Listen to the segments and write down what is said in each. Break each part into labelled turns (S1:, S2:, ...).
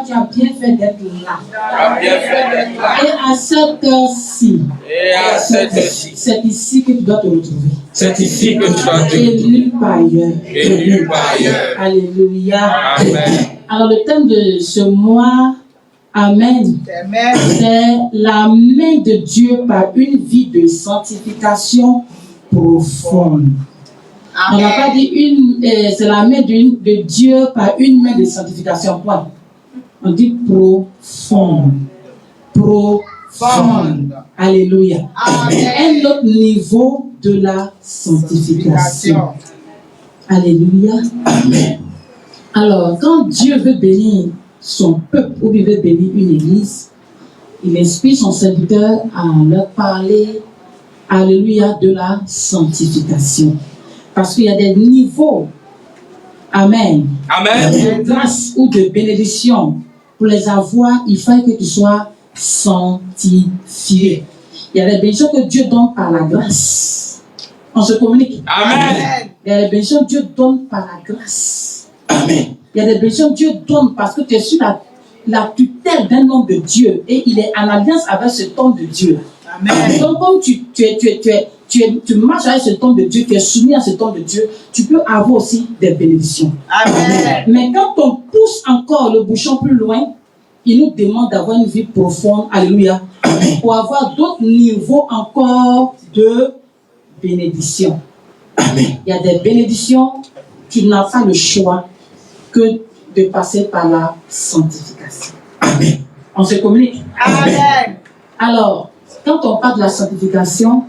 S1: Tu as bien fait d'être là. Et à cette heure-ci, c'est ici que tu dois te retrouver.
S2: C'est ici que tu dois te
S1: retrouver. Et nulle part ailleurs.
S2: Et nulle part ailleurs.
S1: Alléluia.
S2: Amen.
S1: Alors le thème de ce mois, Amen, c'est la main de Dieu par une vie de sanctification profonde. Amen. On n'a pas dit c'est la main de Dieu par une main de sanctification. Point. On dit profonde. Profonde. Alléluia. Amen. Un autre niveau de la sanctification. Alléluia.
S2: Amen.
S1: Alors, quand Dieu veut bénir son peuple ou il veut bénir une église, il inspire son serviteur à leur parler, alléluia, de la sanctification. Parce qu'il y a des niveaux, amen,
S2: amen,
S1: de grâce ou de bénédiction. Pour les avoir, il faut que tu sois sanctifié. Il y a des bénédictions que Dieu donne par la grâce. On se communique.
S2: Amen.
S1: Il y a des bénédictions que Dieu donne par la grâce.
S2: Amen.
S1: Il y a des bénédictions que Dieu donne parce que tu es sur la tutelle d'un homme de Dieu et il est en alliance avec cet homme de Dieu. Amen. Donc, comme tu marches avec cet homme de Dieu, tu es soumis à cet homme de Dieu, tu peux avoir aussi des bénédictions. Amen. Mais quand on pousse encore le bouchon plus loin, il nous demande d'avoir une vie profonde, alléluia, amen, pour avoir d'autres niveaux encore de bénédictions.
S2: Amen.
S1: Il y a des bénédictions, tu n'as pas le choix que de passer par la sanctification.
S2: Amen.
S1: On se communique.
S2: Amen.
S1: Alors, quand on parle de la sanctification,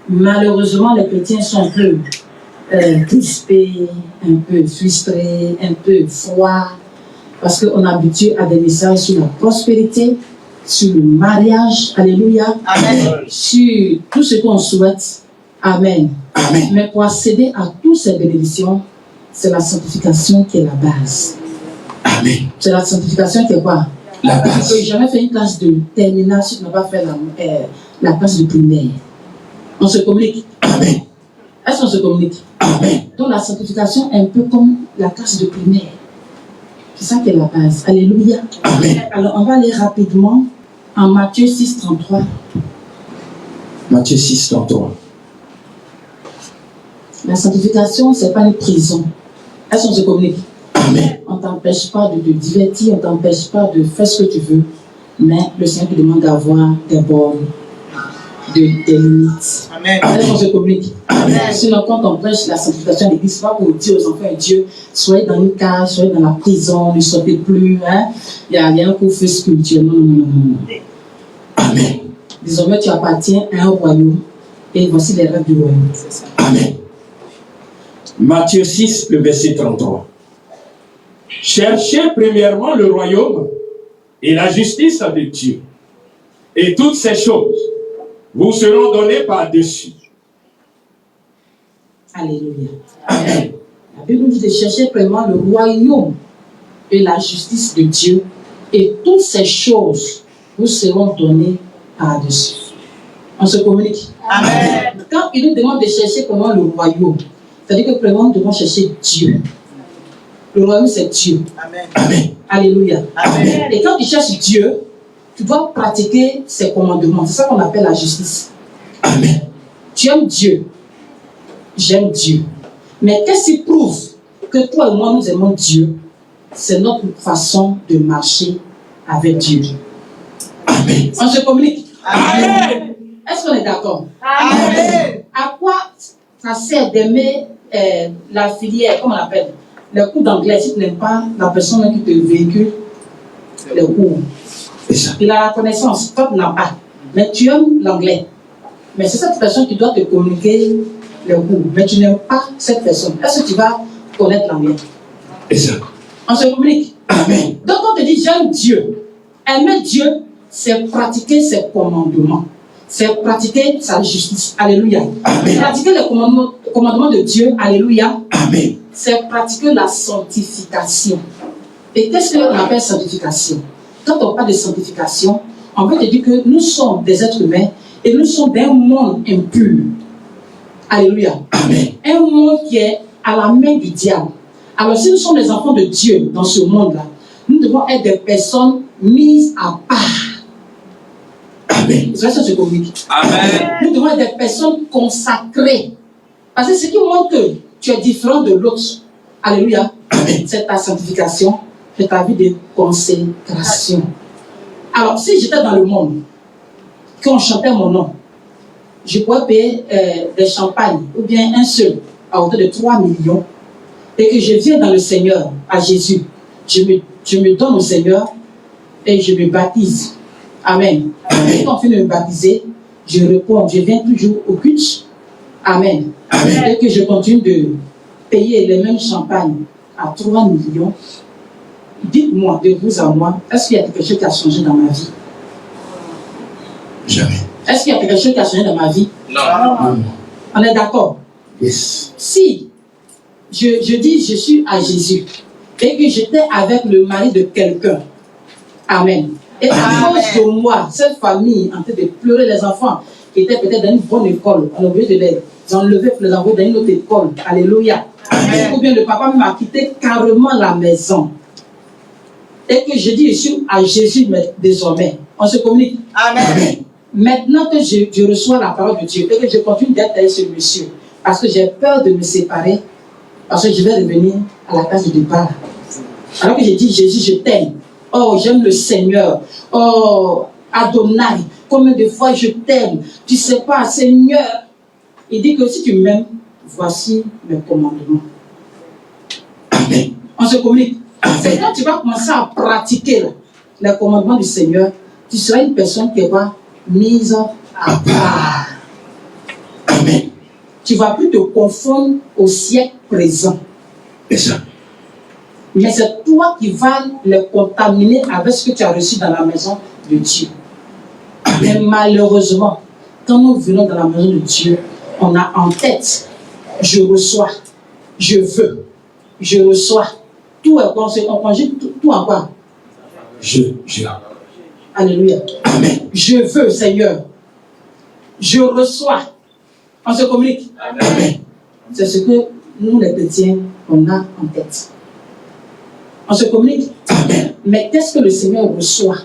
S1: malheureusement, les chrétiens sont un peu crispés, un peu frustrés, un peu froids, parce qu'on est habitué à des messages sur la prospérité, sur le mariage, alléluia, amen, sur tout ce qu'on souhaite, amen.
S2: Amen.
S1: Mais pour accéder à toutes ces bénédictions, c'est la sanctification qui est la base.
S2: Amen.
S1: C'est la sanctification qui est quoi?
S2: La base.
S1: Tu n'as jamais fait une classe de terminale si tu n'as pas fait la classe de primaire. On se communique.
S2: Amen.
S1: Est-ce qu'on se communique?
S2: Amen.
S1: Donc la sanctification est un peu comme la classe de primaire. C'est ça qui est la base. Alléluia.
S2: Amen.
S1: Alors on va aller rapidement en Matthieu 6, 33.
S2: Matthieu 6, 33.
S1: La sanctification, ce n'est pas une prison. Est-ce qu'on se communique?
S2: Amen.
S1: On ne t'empêche pas de te divertir, on ne t'empêche pas de faire ce que tu veux, mais le Seigneur te demande d'avoir des bornes, des limites.
S2: Amen.
S1: Est-ce qu'on se communique? Amen. Sinon, quand on prêche la sanctification de l'Église, ce n'est pas pour dire aux enfants de Dieu, soyez dans une cage, soyez dans la prison, ne sortez plus. Hein? Il y a un coup-feu spirituel. Non.
S2: Amen.
S1: Désormais, tu appartiens à un royaume et voici les règles du royaume.
S2: Amen. Matthieu 6, le verset 33. Cherchez premièrement le royaume et la justice de Dieu. Et toutes ces choses vous seront données par-dessus.
S1: Alléluia. Amen. La Bible nous dit de chercher premièrement le royaume et la justice de Dieu. Et toutes ces choses vous seront données par-dessus. On se communique. Amen. Quand il nous demande de chercher premièrement le royaume, c'est-à-dire que premièrement nous devons chercher Dieu. Le royaume, c'est Dieu.
S2: Amen. Amen.
S1: Alléluia.
S2: Amen.
S1: Et quand tu cherches Dieu, tu dois pratiquer ses commandements. C'est ça qu'on appelle la justice.
S2: Amen.
S1: Tu aimes Dieu. J'aime Dieu. Mais qu'est-ce qui prouve que toi et moi, nous aimons Dieu? C'est notre façon de marcher avec Dieu.
S2: Amen.
S1: On se communique.
S2: Amen.
S1: Est-ce qu'on est d'accord?
S2: Amen.
S1: À quoi ça sert d'aimer la filière, comment on l'appelle? les cours d'anglais, si tu n'aimes pas la personne qui te véhicule les cours. Il a la connaissance, toi tu n'as pas. Mais tu aimes l'anglais. Mais c'est cette personne qui doit te communiquer les cours. Mais tu n'aimes pas cette personne. Est-ce que tu vas connaître l'anglais? On se communique.
S2: Amen.
S1: Donc on te dit j'aime Dieu. Aimer Dieu, c'est pratiquer ses commandements. C'est pratiquer sa justice. Alléluia.
S2: Amen.
S1: Pratiquer les commandements de Dieu. Alléluia.
S2: Amen.
S1: C'est pratiquer la sanctification. Et qu'est-ce qu'on appelle sanctification? Quand on parle de sanctification, on veut te dire que nous sommes des êtres humains et nous sommes d'un monde impur. Alléluia.
S2: Amen.
S1: Un monde qui est à la main du diable. Alors si nous sommes les enfants de Dieu dans ce monde-là, nous devons être des personnes mises à part.
S2: Amen.
S1: C'est ça que je communique.
S2: Amen.
S1: Nous devons être des personnes consacrées. Parce que ce qui montre que tu es différent de l'autre, alléluia, c'est ta sanctification, c'est ta vie de consécration. Alors, si j'étais dans le monde, qu'on chantait mon nom, je pourrais payer des champagnes, ou bien un seul, à hauteur de 3 millions, et que je viens dans le Seigneur, à Jésus, je me donne au Seigneur, et je me baptise. Amen. Et quand on finit de me baptiser, je réponds, je viens toujours au culte. Amen.
S2: Amen.
S1: Et que je continue de payer les mêmes champagnes à 3 millions. Dites-moi, de vous à moi, est-ce qu'il y a quelque chose qui a changé dans ma vie?
S2: Jamais.
S1: Est-ce qu'il y a quelque chose qui a changé dans ma vie?
S2: Non.
S1: On est d'accord?
S2: Yes.
S1: Si je dis je suis à Jésus et que j'étais avec le mari de quelqu'un, amen. Et à cause de moi, cette famille en train de pleurer, les enfants qui étaient peut-être dans une bonne école, on a oublié de les enlever pour les envoyer dans une autre école. Alléluia. Amen. Ou bien le papa m'a quitté carrément la maison. Et que je dis je suis à Jésus désormais. On se communique.
S2: Amen. Amen.
S1: Maintenant que je reçois la parole de Dieu et que je continue d'être avec ce monsieur, parce que j'ai peur de me séparer, parce que je vais revenir à la case de départ. Alors que j'ai dit Jésus, je t'aime. Oh, j'aime le Seigneur. Oh, Adonai, combien de fois je t'aime. Tu sais pas, Seigneur. Il dit que si tu m'aimes, voici mes commandements.
S2: Amen.
S1: On se communique. C'est quand tu vas commencer à pratiquer les commandements du Seigneur, tu seras une personne qui va mise à part.
S2: Amen.
S1: Tu ne vas plus te confondre au siècle présent.
S2: C'est ça.
S1: Mais c'est toi qui vas les contaminer avec ce que tu as reçu dans la maison de Dieu. Mais malheureusement, quand nous venons dans la maison de Dieu, on a en tête, je reçois, je veux, je reçois. Tout est conjugué, on conjugue tout en quoi?
S2: Je.
S1: Alléluia.
S2: Amen.
S1: Je veux, Seigneur. Je reçois. On se communique.
S2: Amen.
S1: C'est ce que nous, les chrétiens, on a en tête. On se communique.
S2: Amen.
S1: Mais qu'est-ce que le Seigneur reçoit?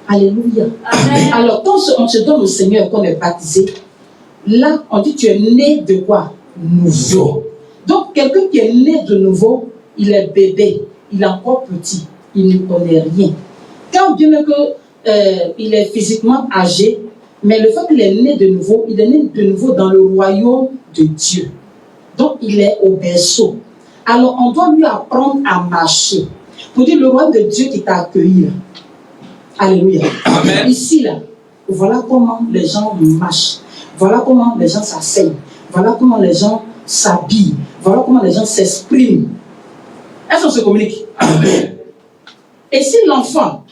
S1: Alléluia. Amen. Alors, quand on se donne au Seigneur, qu'on est baptisé, là, on dit tu es né de quoi? Nouveau. Donc, quelqu'un qui est né de nouveau, il est bébé, il est encore petit, il ne connaît rien. Quand bien qu'il est physiquement âgé, mais le fait qu'il est né de nouveau, il est né de nouveau dans le royaume de Dieu. Donc, il est au berceau. Alors, on doit lui apprendre à marcher. Pour dire le royaume de Dieu qui t'a accueilli. Là. Alléluia.
S2: Amen.
S1: Ici, là, voilà comment les gens marchent. Voilà comment les gens s'asseyent. Voilà comment les gens s'habillent. Voilà comment les gens s'expriment. Est-ce qu'on se communique?
S2: Amen.
S1: Et si l'enfant,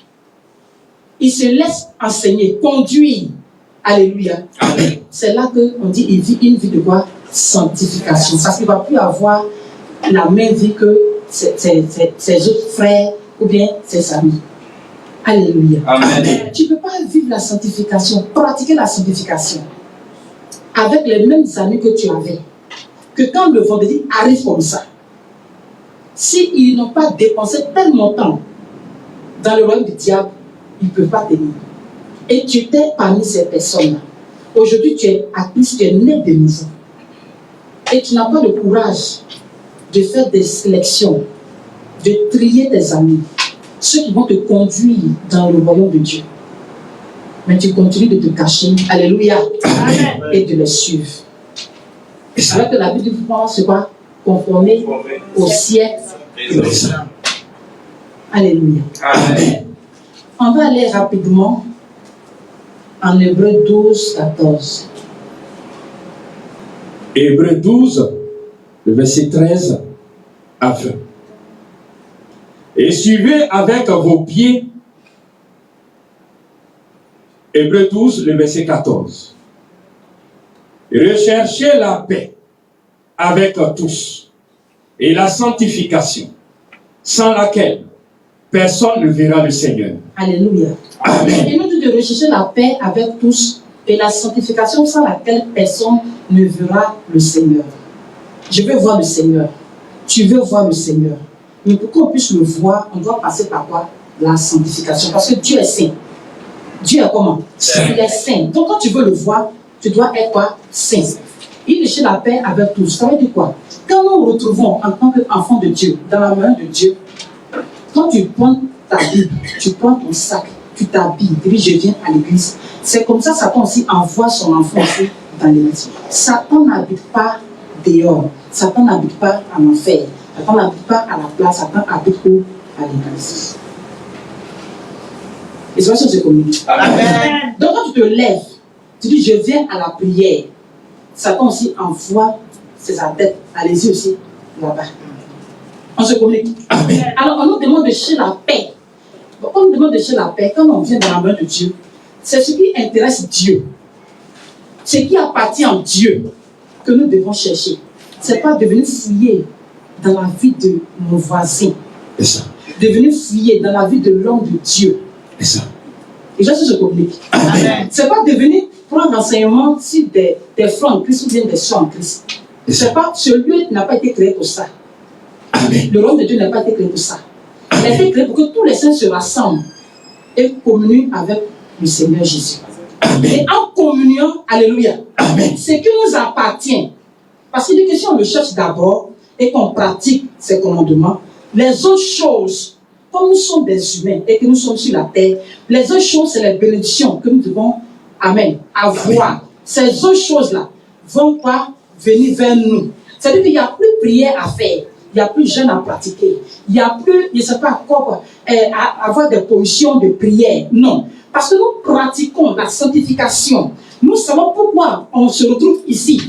S1: il se laisse enseigner, conduire, alléluia,
S2: Amen.
S1: c'est là qu'on dit il vit une vie de quoi? Sanctification. Parce qu'il ne va plus avoir la même vie que ses autres frères ou bien ses amis. Alléluia.
S2: Amen.
S1: Tu ne peux pas vivre la sanctification, pratiquer la sanctification avec les mêmes amis que tu avais. Que quand le vendredi arrive comme ça, s'ils n'ont pas dépensé tellement de temps dans le royaume du diable, ils ne peuvent pas tenir. Et tu étais parmi ces personnes-là. Aujourd'hui, tu es à Christ, tu es né de nouveau. Et tu n'as pas le courage de faire des sélections, de trier tes amis, ceux qui vont te conduire dans le royaume de Dieu. Mais tu continues de te cacher, alléluia, et de les suivre. Alors que la Bible dit, c'est quoi? conformé au siècle présent. Alléluia.
S2: Amen.
S1: On va aller rapidement en Hébreux 12, 14.
S2: Hébreux 12, le verset 13 à 20. Et suivez avec vos pieds. Hébreux 12, le verset 14. Recherchez la paix avec tous et la sanctification, sans laquelle personne ne verra le Seigneur.
S1: Alléluia.
S2: Amen.
S1: Et nous dit de rechercher la paix avec tous et la sanctification sans laquelle personne ne verra le Seigneur. Je veux voir le Seigneur. Tu veux voir le Seigneur. Mais pour qu'on puisse le voir, on doit passer par quoi? La sanctification. Parce que Dieu est saint. Dieu est comment?
S2: Saint.
S1: Il est saint. Donc quand tu veux le voir, tu dois être quoi? Saint. Il cherche la paix avec tous. Ça veut dire quoi? Quand nous nous retrouvons en tant qu'enfants de Dieu, dans la main de Dieu, quand tu prends ta Bible, tu prends ton sac, tu t'habilles, tu dis je viens à l'église. C'est comme ça Satan aussi envoie son enfant aussi dans l'église. Satan n'habite pas dehors. Satan n'habite pas en enfer. Satan n'habite pas à la place. Satan habite où? À l'église. Et c'est ça que je communique.
S3: Amen.
S1: Donc quand tu te lèves, tu dis je viens à la prière. Satan aussi envoie ses adeptes. Allez-y aussi là-bas. On se communique.
S2: Amen.
S1: Alors on nous demande de chercher la paix. Donc, on nous demande de chercher la paix quand on vient dans la main de Dieu. C'est ce qui intéresse Dieu. Ce qui appartient à Dieu que nous devons chercher. Ce n'est pas de venir fouiller dans la vie de mon voisin.
S2: C'est ça.
S1: De venir fouiller dans la vie de l'homme de Dieu.
S2: C'est ça.
S1: Et je suis communique.
S3: Amen.
S1: Ce n'est pas de venir prendre l'enseignement sur des frères en Christ ou bien des sœurs en Christ.
S2: C'est ça.
S1: C'est pas, ce lieu n'a pas été créé pour ça.
S2: Amen.
S1: Le royaume de Dieu n'a pas été créé pour ça. Il a été créé pour que tous les saints se rassemblent et communient avec le Seigneur Jésus.
S2: Amen.
S1: Et en communion, alléluia,
S2: Amen.
S1: ce qui nous appartient, parce qu'il dit que si on le cherche d'abord et qu'on pratique ses commandements, les autres choses, comme nous sommes des humains et que nous sommes sur la terre, les autres choses, c'est les bénédictions que nous devons, amen, avoir.
S2: Amen.
S1: Ces autres choses-là vont pas venir vers nous. C'est-à-dire qu'il n'y a plus prière à faire. Il n'y a plus jeûne à pratiquer. Il n'y a plus, je ne sais pas quoi, à avoir des positions de prière. Non. Parce que nous pratiquons la sanctification. Nous savons pourquoi on se retrouve ici.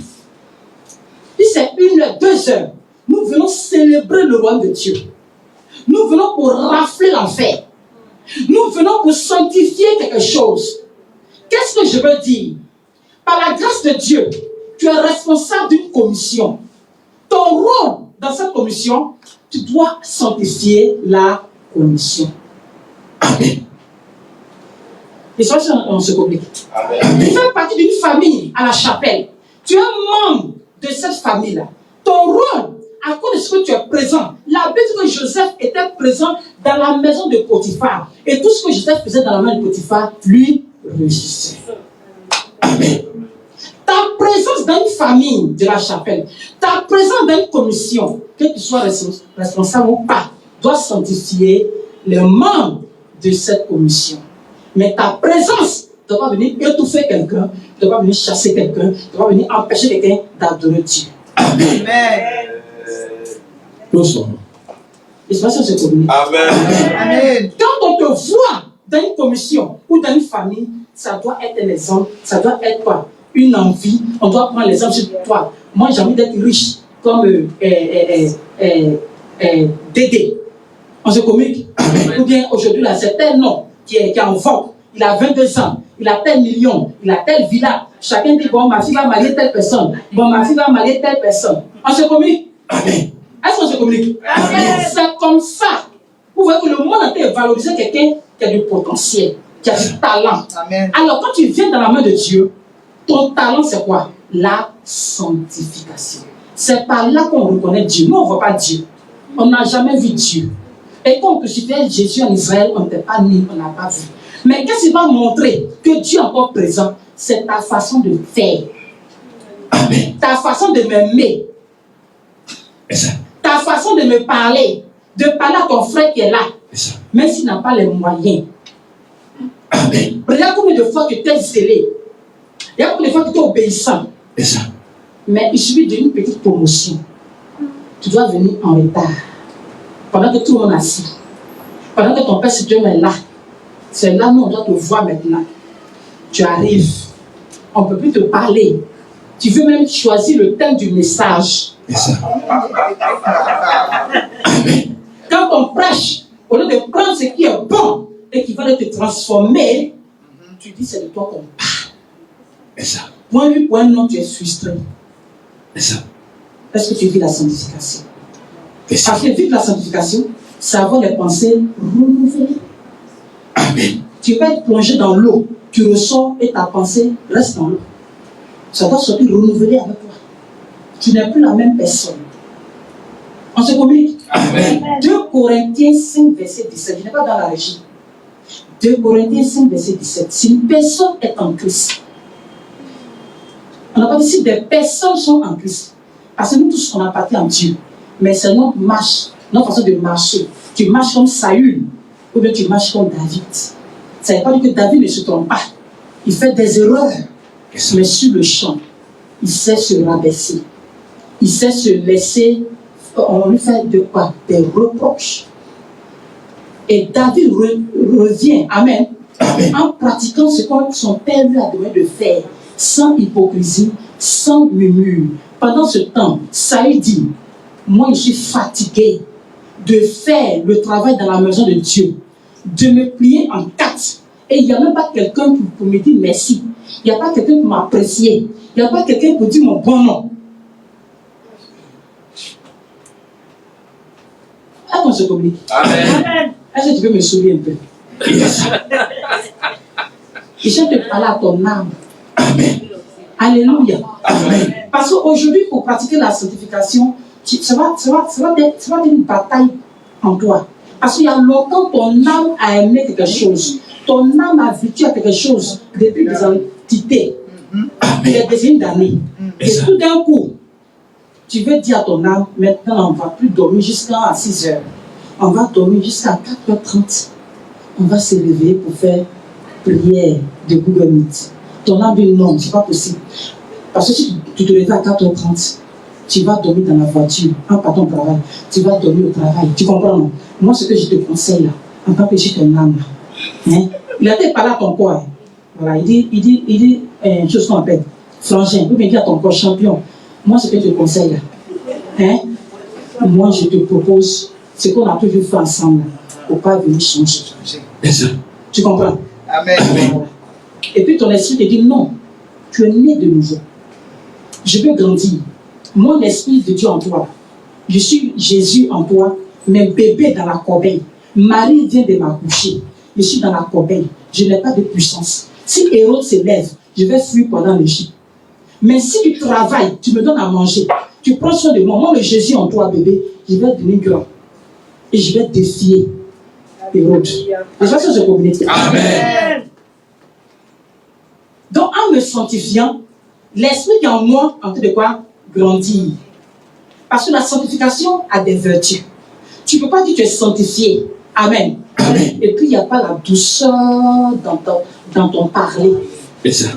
S1: Si c'est 1 heure, 2 heures, nous venons célébrer le royaume de Dieu. Nous venons pour rafler l'enfer. Nous venons pour sanctifier quelque chose. Qu'est-ce que je veux dire? Par la grâce de Dieu, tu es responsable d'une commission. Ton rôle dans cette commission, tu dois sanctifier la commission.
S2: Amen.
S1: Et ça, on se complique.
S3: Amen.
S1: Tu fais partie d'une famille à la chapelle. Tu es membre de cette famille-là. Ton rôle, à cause de ce que tu es présent, la Bible dit que Joseph était présent dans la maison de Potiphar. Et tout ce que Joseph faisait dans la maison de Potiphar, lui, réussissait.
S2: Amen.
S1: Ta présence dans une famille de la chapelle, ta présence dans une commission, que tu sois responsable ou pas, doit sanctifier les membres de cette commission. Mais ta présence ne doit pas venir étouffer quelqu'un, ne doit pas venir chasser quelqu'un, ne doit pas venir empêcher quelqu'un d'adorer Dieu.
S2: Amen.
S3: Amen.
S2: Tous.
S1: Et c'est pas ça que je communique.
S3: Amen. Amen.
S1: Quand on te voit dans une commission ou dans une famille, ça doit être l'exemple, ça doit être quoi? Une envie, on doit prendre l'exemple sur toi. Moi, j'ai envie d'être riche comme Dédé. On se communique. Ou bien aujourd'hui, là, c'est tel nom qui est en vogue. Il a 22 ans, il a tel million, il a telle villa. Chacun dit, bon, ma fille va marier telle personne. Bon, ma fille va marier telle personne. On se communique.
S2: Amen.
S1: Est-ce qu'on se communique?
S3: Amen.
S1: C'est comme ça. Vous voyez que le monde entier valoriser quelqu'un qui a du potentiel, qui a du talent.
S3: Amen.
S1: Alors, quand tu viens dans la main de Dieu, ton talent, c'est quoi? La sanctification. C'est par là qu'on reconnaît Dieu. Nous, on ne voit pas Dieu. On n'a jamais vu Dieu. Et quand on crucifiait Jésus en Israël, on n'était pas né, on n'a pas vu. Mais qu'est-ce qui va montrer que Dieu est encore présent? C'est ta façon de faire.
S2: Amen.
S1: Ta façon de m'aimer.
S2: C'est ça.
S1: Ta façon de me parler. De parler à ton frère qui est là.
S2: C'est ça.
S1: Même s'il n'a pas les moyens.
S2: Amen.
S1: Regarde combien de fois tu t'es zélé. Regarde combien de fois tu t'es obéissant.
S2: C'est ça.
S1: Mais il suffit d'une petite promotion. tu dois venir en retard. Pendant que tout le monde est assis. Pendant que ton Père Suprême est là. C'est là où on doit te voir maintenant. Tu arrives. On ne peut plus te parler. Tu veux même choisir le thème du message.
S2: C'est ça.
S1: Quand on prêche, au lieu de prendre ce qui est bon et qui va te transformer, tu dis c'est de toi qu'on parle.
S2: C'est ça.
S1: Point oui, point non, tu es frustré.
S2: C'est ça.
S1: Est-ce que tu vis la sanctification?
S2: C'est ça.
S1: Parce que vivre la sanctification, c'est avoir les pensées renouvelées.
S2: Amen.
S1: Tu vas être plongé dans l'eau, tu ressors et ta pensée reste dans l'eau. Ça doit sortir renouvelé avec toi. Tu n'es plus la même personne. On se communique.
S2: Amen.
S1: 2 Corinthiens 5, verset 17. Je n'ai pas dans la régie. 2 Corinthiens 5, verset 17. Si une personne est en Christ, on n'a pas dit si des personnes sont en Christ. Parce que nous tous, on appartient à Dieu. Mais c'est notre marche, notre façon de marcher. Tu marches comme Saül, ou bien tu marches comme David. Ça ne veut pas dire que David ne se trompe pas. Il fait des erreurs. Mais sur le champ, il sait se rabaisser. Il sait se laisser. On lui fait de quoi? Des reproches. Et David revient, amen, en pratiquant ce que son père lui a demandé de faire, sans hypocrisie, sans murmure. Pendant ce temps, Saül dit, moi je suis fatigué de faire le travail dans la maison de Dieu, de me plier en 4. Et il n'y a même pas quelqu'un pour me dire merci. Il n'y a pas quelqu'un pour m'apprécier. Il n'y a pas quelqu'un pour dire mon bon nom. Est-ce qu'on se communique?
S3: Amen.
S1: Est-ce que tu peux me sourire un peu?
S2: Yes.
S1: Et je te parler à ton âme.
S2: Amen.
S1: Alléluia.
S2: Amen.
S1: Parce qu'aujourd'hui, pour pratiquer la sanctification, ça va être une bataille en toi. Parce qu'il y a longtemps, ton âme a aimé quelque chose. Ton âme a vécu à quelque chose depuis des entités, des dizaines d'années. Et tout d'un coup, tu veux dire à ton âme, maintenant on ne va plus dormir jusqu'à 6 heures. On va dormir jusqu'à 4h30. On va se réveiller pour faire prière de Google Meet. Ton âme dit non, ce n'est pas possible. Parce que si tu te réveilles à 4h30, tu vas dormir dans la voiture, en partant au travail. Tu vas dormir au travail. Tu comprends, non? Moi, ce que je te conseille là, en tant que je suis ton âme là, hein? Il a peut-être parlé à ton corps. Hein? Voilà, il dit une chose qu'on appelle frangin. Ou bien dire à ton corps champion. Moi, ce que je te conseille là, hein? Moi, je te propose ce qu'on a toujours fait ensemble pour ne pas venir changer. Tu comprends?
S3: Amen.
S1: Voilà. Et puis ton esprit te dit non, tu es né de nouveau. Je veux grandir. Mon esprit de Dieu en toi. Je suis Jésus en toi, mais bébé dans la corbeille. Marie vient de m'accoucher. Je suis dans la corbeille. Je n'ai pas de puissance. Si Hérode se lève, je vais fuir pendant l'Égypte. Mais si tu travailles, tu me donnes à manger, tu prends soin de moi, moi le Jésus en toi, bébé, je vais devenir grand. Et je vais défier Hérode. Les gens se communiquent.
S2: Amen.
S1: Donc, en me sanctifiant, l'esprit qui est en moi, en train de quoi? Grandir. Parce que la sanctification a des vertus. Tu ne peux pas dire que tu es sanctifié. Amen.
S2: Amen.
S1: Et puis, il n'y a pas la douceur dans ton parler.
S2: C'est ça.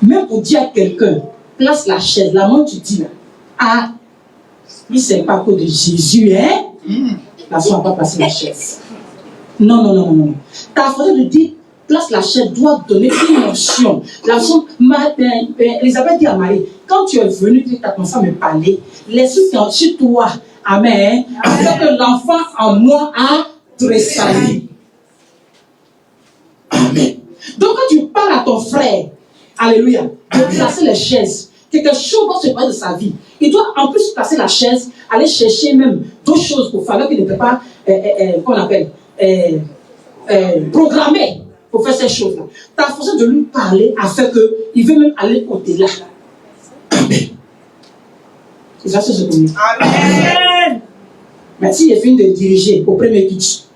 S1: Même pour dire à quelqu'un, place la chaise, la main, tu dis là, ah, il ne sait pas à cause de Jésus, hein? La soeur n'a pas placé la chaise. Non. Ta façon de dire, place la chaise doit donner une notion. La façon, Elisabeth dit à Marie, quand tu es venu, tu as commencé à me parler, l'esprit qui est en sur toi, amen, afin que l'enfant en moi a tressailli.
S2: Amen.
S1: Donc quand tu parles à ton frère, alléluia, de placer les chaises, quelque chose doit se passer de sa vie. Il doit en plus placer la chaise, aller chercher même d'autres choses pour faire qu'il ne peut pas, qu'on appelle, programmer pour faire ces choses-là. Ta façon de lui parler a fait qu'il veut même aller au-delà.
S2: Amen.
S1: Et ça, c'est ce que je dis.
S3: Amen.
S1: Mais si j'ai fini de diriger au premier culte,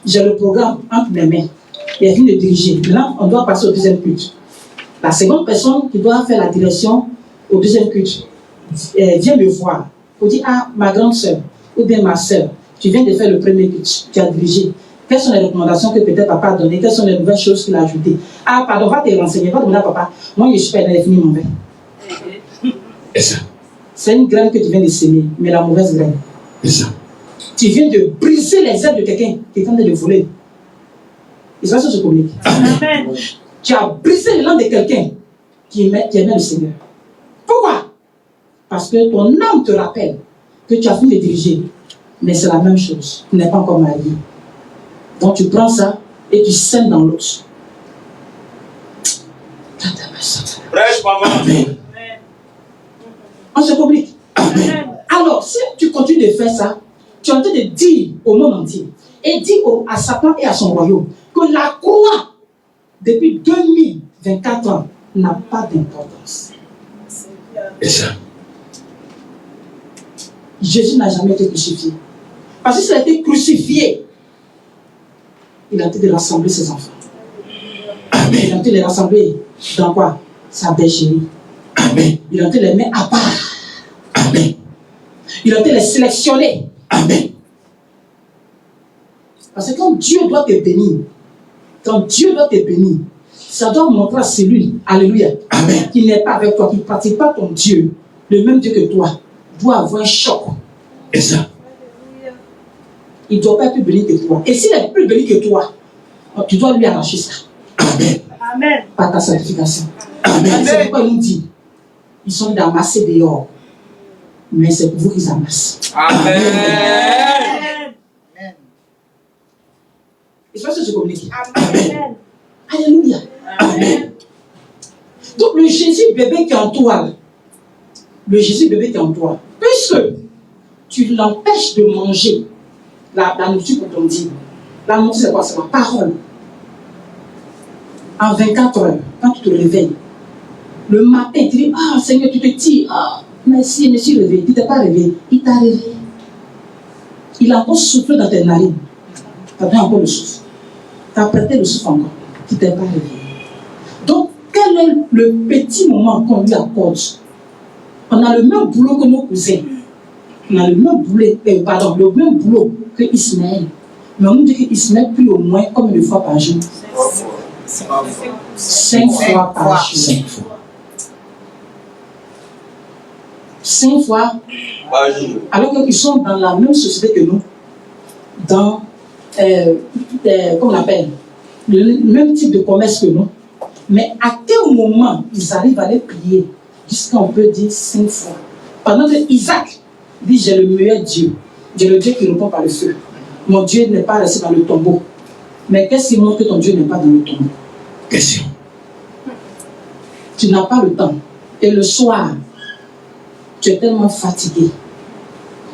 S1: j'ai le programme entre mes mains. Il a fini de diriger. Maintenant, on doit passer au deuxième culte. La seconde personne qui doit faire la direction au deuxième culte vient me voir pour dire, ah, ma grande soeur, ou bien ma soeur, tu viens de faire le premier culte, tu as dirigé. Quelles sont les recommandations que peut-être papa a données? Quelles sont les nouvelles choses qu'il a ajoutées? Ah, pardon, va te renseigner, va demander à papa. Moi, je suis pas dans les finis, mon père.
S2: C'est ça.
S1: C'est une graine que tu viens de semer, mais la mauvaise graine.
S2: C'est ça.
S1: Tu viens de briser les ailes de quelqu'un qui est en train de voler. Et ça, se communique.
S3: Amen.
S1: Tu as brisé l'élan de quelqu'un qui aimait le Seigneur. Pourquoi? Parce que ton âme te rappelle que tu as fini de diriger, mais c'est la même chose. Tu n'es pas encore marié. Donc tu prends ça et tu sèmes dans l'autre.
S4: Prêche, maman.
S2: Amen.
S1: On se complique.
S3: Amen.
S1: Alors, si tu continues de faire ça, tu es en train de dire au monde entier et dire à Satan et à son royaume que la croix, depuis 2024 ans, n'a pas d'importance.
S2: C'est ça.
S1: Jésus n'a jamais été crucifié. Parce que s'il a été crucifié, il a été de rassembler ses enfants.
S2: Amen.
S1: Il a été de les rassembler dans quoi? Sa bergerie.
S2: Amen.
S1: Il a été les mettre à part.
S2: Amen.
S1: Il a été les sélectionner.
S2: Amen.
S1: Parce que quand Dieu doit te bénir, ça doit montrer à celui, alléluia,
S2: Amen.
S1: qui n'est pas avec toi, qui ne pratique pas ton Dieu, le même Dieu que toi, doit avoir un choc.
S2: C'est ça.
S1: Il ne doit pas être plus béni que toi. Et s'il est plus béni que toi, tu dois lui arracher ça.
S2: Amen.
S3: Amen.
S1: Par ta sanctification.
S2: Amen.
S1: C'est pourquoi il nous dit, ils sont d'amasser dehors, mais c'est pour vous qu'ils amassent.
S4: Amen.
S1: Et c'est ça que je communique.
S3: Amen.
S1: Alléluia.
S2: Amen.
S1: Donc le Jésus bébé qui est en toi, puisque tu l'empêches de manger la nourriture pour ton Dieu, la nourriture c'est quoi? C'est la parole. En 24 heures, quand tu te réveilles, le matin, tu dis, ah Seigneur, tu te dis, ah, merci, je me suis réveillé. Tu ne t'es pas réveillé, il t'a réveillé. Il a encore soufflé dans tes narines. Tu as pris encore le souffle. Tu as prêté le souffle encore. Tu ne t'es pas réveillé. Donc, quel est le petit moment qu'on lui accorde? On a le même boulot que nos cousins. On a le même boulot que Ismaël. Mais on nous dit qu'Ismaël prie au moins combien de fois par jour? 5 fois par jour.
S2: 5 fois.
S1: 5 fois
S4: Par jour.
S1: alors qu'ils sont dans la même société que nous, dans, comment on appelle, le même type de commerce que nous. Mais à quel moment ils arrivent à les prier jusqu'à on peut dire 5 fois? Pendant que Isaac dit, j'ai le meilleur Dieu, j'ai le Dieu qui répond par le feu. Mon Dieu n'est pas resté dans le tombeau. Mais qu'est-ce qui montre que ton Dieu n'est pas dans le tombeau?
S2: Question.
S1: Tu n'as pas le temps. Et le soir, tu es tellement fatigué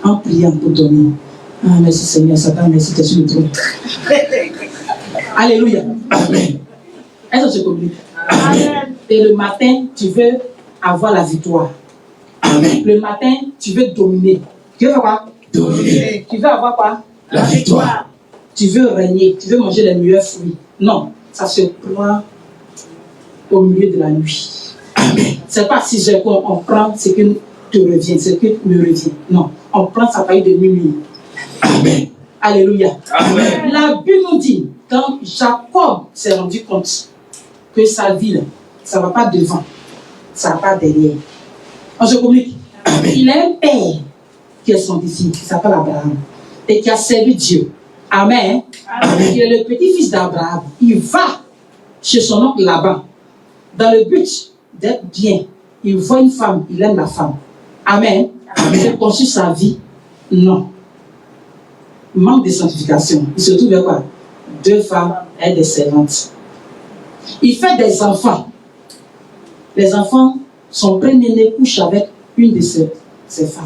S1: en priant pour dormir. Ah, merci Seigneur, Satan, merci, tu es sur le trône. Alléluia.
S2: Amen.
S1: Est-ce que tu communiques?
S3: Amen.
S1: Et le matin, tu veux avoir la victoire.
S2: Amen.
S1: Le matin, tu veux dominer. Tu veux quoi?
S2: Dominer.
S1: Tu veux avoir quoi?
S2: La victoire.
S1: Tu veux régner. Tu veux manger les meilleurs fruits. Non, ça se prend au milieu de la nuit.
S2: Amen.
S1: C'est pas 6 heures qu'on prend ce qui te revient, ce qui me revient. Non, on prend sa paille de minuit.
S2: Amen.
S1: Alléluia.
S4: Amen.
S1: La Bible nous dit, quand Jacob s'est rendu compte que sa vie, là, ça ne va pas devant, ça ne va pas derrière. On se communique.
S2: Amen.
S1: Il a un père qui est sanctifié, qui s'appelle Abraham, et qui a servi Dieu. Amen.
S2: Amen.
S1: Il est le petit-fils d'Abraham. Il va chez son oncle Laban, dans le but d'être bien. Il voit une femme, il aime la femme. Amen. Il a conçu sa vie. Non. Manque de sanctification. Il se trouve quoi? 2 femmes et des servantes. Il fait des enfants. Les enfants, son premier-né couche avec une de ces femmes.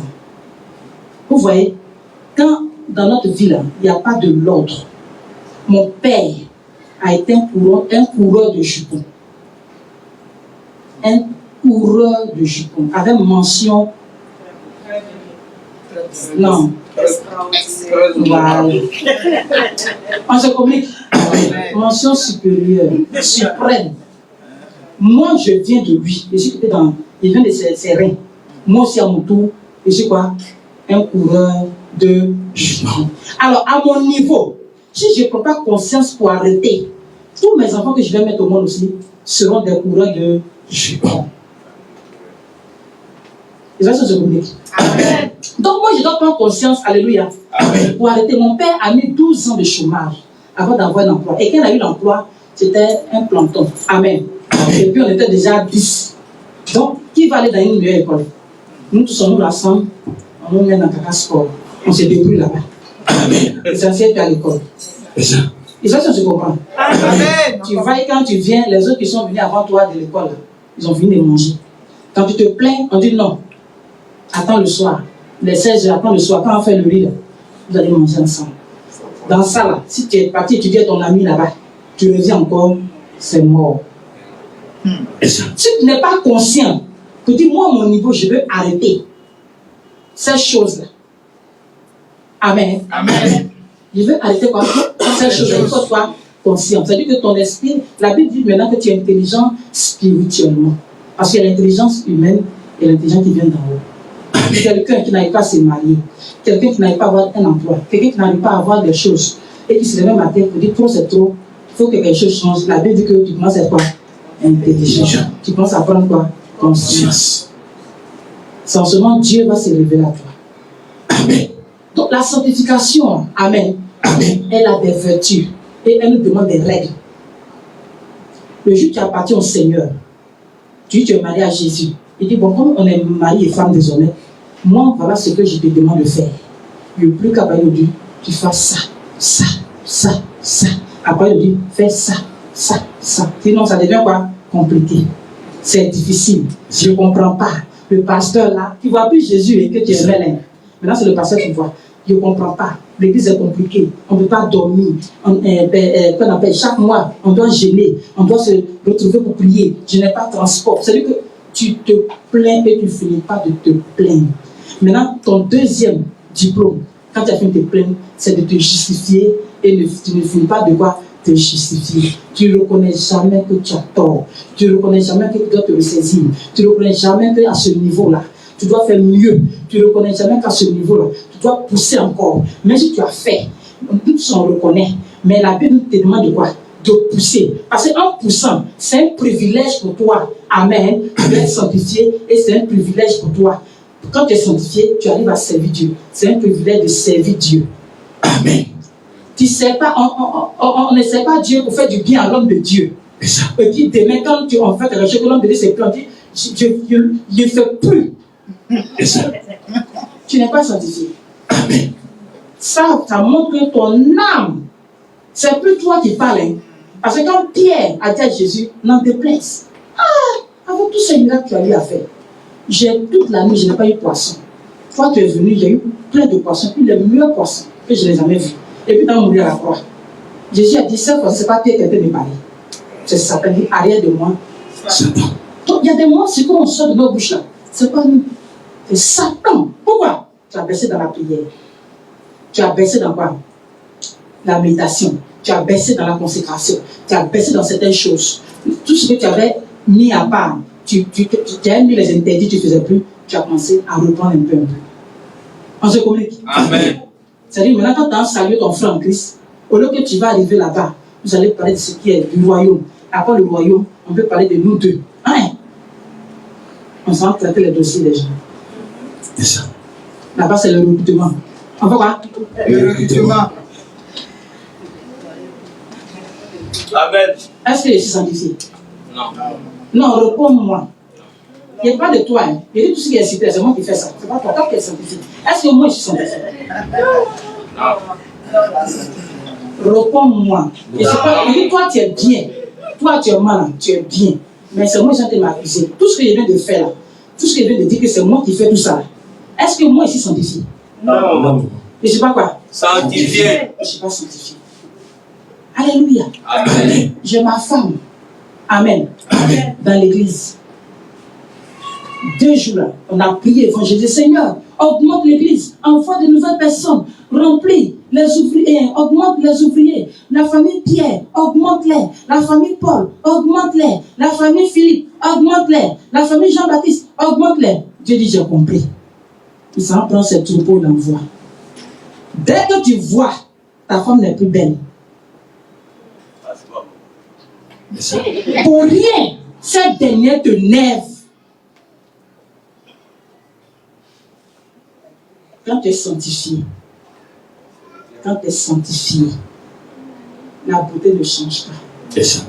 S1: Vous voyez, quand dans notre vie, là, il n'y a pas de l'ordre, mon père a été un coureur de jupons. Un coureur de jupons, avec mention. Non. Voilà. On se communique. Mention supérieure, suprême. Moi, je viens de lui. Il vient de ses reins. Moi aussi, à mon tour, je suis quoi? Un coureur de jupons. Alors, à mon niveau, si je ne prends pas conscience pour arrêter, tous mes enfants que je vais mettre au monde aussi seront des coureurs de jupons. Les gens se communiquent.
S3: Amen.
S1: Donc moi, je dois prendre conscience, alléluia, pour arrêter. Mon père a mis 12 ans de chômage avant d'avoir un emploi. Et quand il a eu l'emploi, c'était un planton. Amen. Et puis on était déjà 10. Donc, qui va aller dans une meilleure école? Nous tous, on nous rassemble, on nous met dans Kaka Sport. On se débrouille là-bas.
S2: Amen.
S1: L'essentiel, tu es à l'école.
S2: C'est ça.
S1: Et ça, tu comprends.
S3: Amen.
S1: Tu vas et quand tu viens, les autres qui sont venus avant toi de l'école, ils ont fini de manger. Quand tu te plains, on dit non. Attends le soir. Les 16 heures, attends le soir. Quand on fait le riz, vous allez manger ensemble. Dans ça, là, si tu es parti étudier avec ton ami là-bas, tu reviens encore, c'est mort.
S2: C'est ça.
S1: Si tu n'es pas conscient, tu dis, moi, à mon niveau, je veux arrêter ces choses-là. Amen.
S3: Amen.
S1: Je veux arrêter quoi? Ces choses-là. Il faut que tu sois conscient. C'est-à-dire que ton esprit, la Bible dit maintenant que tu es intelligent spirituellement. Parce qu'il y a l'intelligence humaine et l'intelligence qui vient d'en haut. Quelqu'un qui n'arrive pas à se marier, quelqu'un qui n'arrive pas à avoir un emploi, quelqu'un qui n'arrive pas à avoir des choses et qui se lève matin pour dire trop c'est trop, il faut que quelque chose change. La Bible dit que tu commences à être quoi? Intelligent. Tu commences à prendre quoi? Conscience. C'est en ce moment Dieu va se révéler à toi.
S2: Amen.
S1: Donc la sanctification, amen, elle a des vertus et elle nous demande des règles. Le jour où tu appartiens au Seigneur, tu es marié à Jésus. Il dit, bon, comme on est mari et femme désormais, moi, voilà ce que je te demande de faire. Le plus qu'après il dit, tu fasses ça. Après il dit, fais ça. Sinon, ça devient quoi? Compliqué. C'est difficile. Je ne comprends pas. Le pasteur là, tu ne vois plus Jésus et que tu es malin. Maintenant, c'est le pasteur qui voit. Je ne comprends pas. L'église est compliquée. On ne peut pas dormir. Qu'on appelle chaque mois, on doit gêner. On doit se retrouver pour prier. Je n'ai pas de transport. C'est-à-dire que tu te plains et tu ne finis pas de te plaindre. Maintenant, ton deuxième diplôme, quand tu as fini de te plaindre, c'est de te justifier et tu ne finis pas de quoi te justifier. Tu ne reconnais jamais que tu as tort. Tu ne reconnais jamais que tu dois te ressaisir. Tu ne reconnais jamais qu'à ce niveau-là, tu dois faire mieux. Tu ne reconnais jamais qu'à ce niveau-là, tu dois pousser encore. Même si tu as fait, nous on reconnaît. Mais la Bible te demande de quoi? De pousser. Parce qu'en poussant, c'est un privilège pour toi. Amen. Tu dois être sanctifié et c'est un privilège pour toi. Quand tu es sanctifié, tu arrives à servir Dieu. C'est un privilège de servir Dieu.
S2: Amen.
S1: Tu sais pas, on ne sert pas Dieu pour faire du bien à l'homme de Dieu.
S2: C'est ça.
S1: Et puis demain, quand on fait quelque chose que l'homme de Dieu s'est planté, je ne fais plus.
S2: C'est ça.
S1: Tu n'es pas sanctifié.
S2: Amen.
S1: Ça montre que ton âme, c'est plus toi qui parles. Hein. Parce que quand Pierre a dit à Jésus, n'en déplaise. Avec tous ces miracles que tu as eu à faire, toute la nuit, je n'ai pas eu poisson. Toi, tu es venu, j'ai eu plein de poissons, puis les meilleurs poissons que je n'ai jamais vus. Et puis, dans mon mourir à la croix, Jésus a dit, cette fois, ce n'est pas Pierre qui a été me parler. C'est Satan qui arrière de moi.
S2: Satan.
S1: Donc, il y a des moments, c'est comme on sort de nos bouches là. Ce n'est pas nous. C'est Satan. Pourquoi? Tu as baissé dans la prière. Tu as baissé dans quoi? La méditation. Tu as baissé dans la consécration. Tu as baissé dans certaines choses. Tout ce que tu avais mis à part, tu as mis les interdits, tu ne faisais plus, tu as commencé à reprendre un peu. On se communique.
S4: Amen.
S1: C'est-à-dire, maintenant, quand tu as salué ton frère en Christ, au lieu que tu vas arriver là-bas, vous allez parler de ce qui est du royaume. Après le royaume, on peut parler de nous deux. Hein? On s'en va traiter les dossiers des gens.
S2: C'est ça.
S1: Là-bas, c'est le recrutement. On va quoi?
S3: Le recrutement.
S4: Amen.
S1: Est-ce que je suis sanctifié?
S4: Non.
S1: Non, réponds-moi. Il n'y a pas de toi. Hein. Il y a tout ce qui est cité, c'est moi qui fais ça. C'est pas toi qui es sanctifié. Est-ce que moi je suis sanctifié?
S4: Non.
S1: Réponds-moi. Et c'est pas, il dit, toi tu es bien. Toi tu es malin, tu es bien. Mais c'est moi qui suis en train de m'accuser. Tout ce que je viens de faire là, tout ce que je viens de dire que c'est moi qui fais tout ça là. Est-ce que moi je suis sanctifié?
S4: Non.
S2: Non.
S1: Je ne sais pas quoi.
S4: Sanctifié.
S1: Je ne suis pas sanctifié. Alléluia.
S4: Amen.
S1: J'ai ma femme. Amen.
S2: Amen.
S1: Dans l'église. 2 jours là, on a prié, j'ai dit Seigneur, augmente l'église, envoie de nouvelles personnes, remplis les ouvriers, augmente les ouvriers, la famille Pierre, augmente-les, la famille Paul, augmente-les, la famille Philippe, augmente-les, la famille Jean-Baptiste, augmente-les. Dieu dit, j'ai compris. Il s'en prend ses troupeaux d'envoi. Dès que tu vois, ta femme n'est plus belle.
S2: C'est ça.
S1: Pour rien, cette dernière te nerve. Quand tu es sanctifié, la beauté ne change pas.
S2: C'est ça.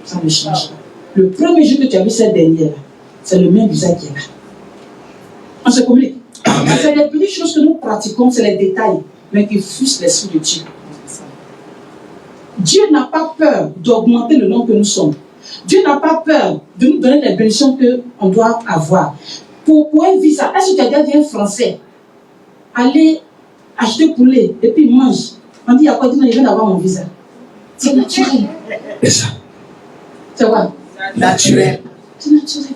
S1: Ça ne change pas. Le premier jour que tu as vu cette dernière, c'est le même visage qui est là. On se communique. C'est les petites choses que nous pratiquons, c'est les détails, mais qui fusent l'esprit de Dieu. Dieu n'a pas peur d'augmenter le nombre que nous sommes. Dieu n'a pas peur de nous donner les bénédictions qu'on doit avoir. Pour un visa, est-ce que tu as déjà vu un Français aller acheter poulet et puis il mange? On dit, il y a quoi? Il vient d'avoir mon visa. C'est naturel.
S2: C'est ça.
S1: C'est quoi?
S3: Naturel.
S1: C'est naturel.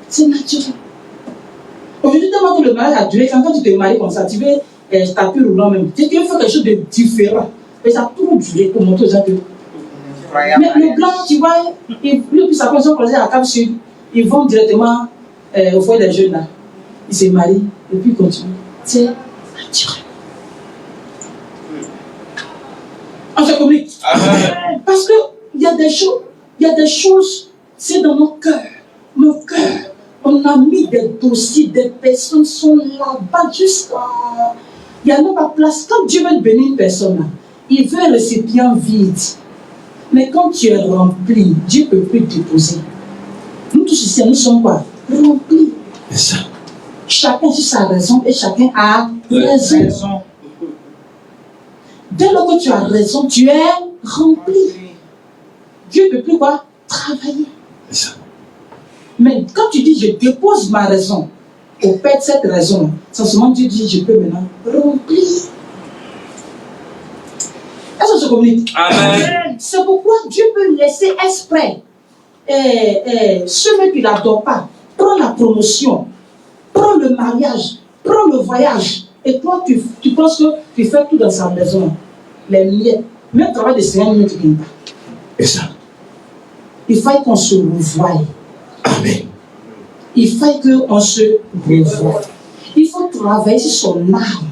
S1: C'est naturel. Aujourd'hui, tellement que le mariage a duré, quand tu te maries comme ça, tu veux tapis roulant même. Tu veux faire quelque chose de différent. Et ça a tout duré pour montrer aux gens que. Mais le blanc, tu vois, lui, puis sa personne croisée à Cap Sud, ils vont directement au foyer des jeunes là. Ils se marient et puis ils continuent. C'est naturel. On se communique. Parce qu'il y a des choses, c'est dans nos cœurs. Nos cœurs. On a mis des dossiers, des personnes sont là-bas jusqu'à. Il n'y a même pas place. Quand Dieu veut bénir une personne, là, il veut un récipient vide. Mais quand tu es rempli, Dieu ne peut plus te déposer. Nous tous ici, nous sommes quoi? Remplis.
S2: C'est ça.
S1: Chacun sur sa raison et chacun a raison. Dès lors que tu as raison, tu es rempli. Dieu ne peut plus quoi? Travailler.
S2: C'est ça.
S1: Mais quand tu dis je dépose ma raison au Père de cette raison, seulement Dieu dit je peux maintenant remplir. Est-ce que je communique?
S4: Amen.
S1: C'est pourquoi Dieu peut laisser exprès ceux qui ne l'adorent pas prendre la promotion, prendre le mariage, prendre le voyage. Et toi, tu penses que tu fais tout dans sa maison. Les miettes, même le travail de Seigneur ne te vient pas.
S2: C'est ça.
S1: Il faut qu'on se revoie.
S2: Amen.
S1: Il faut qu'on se revoie. Il faut travailler sur son âme.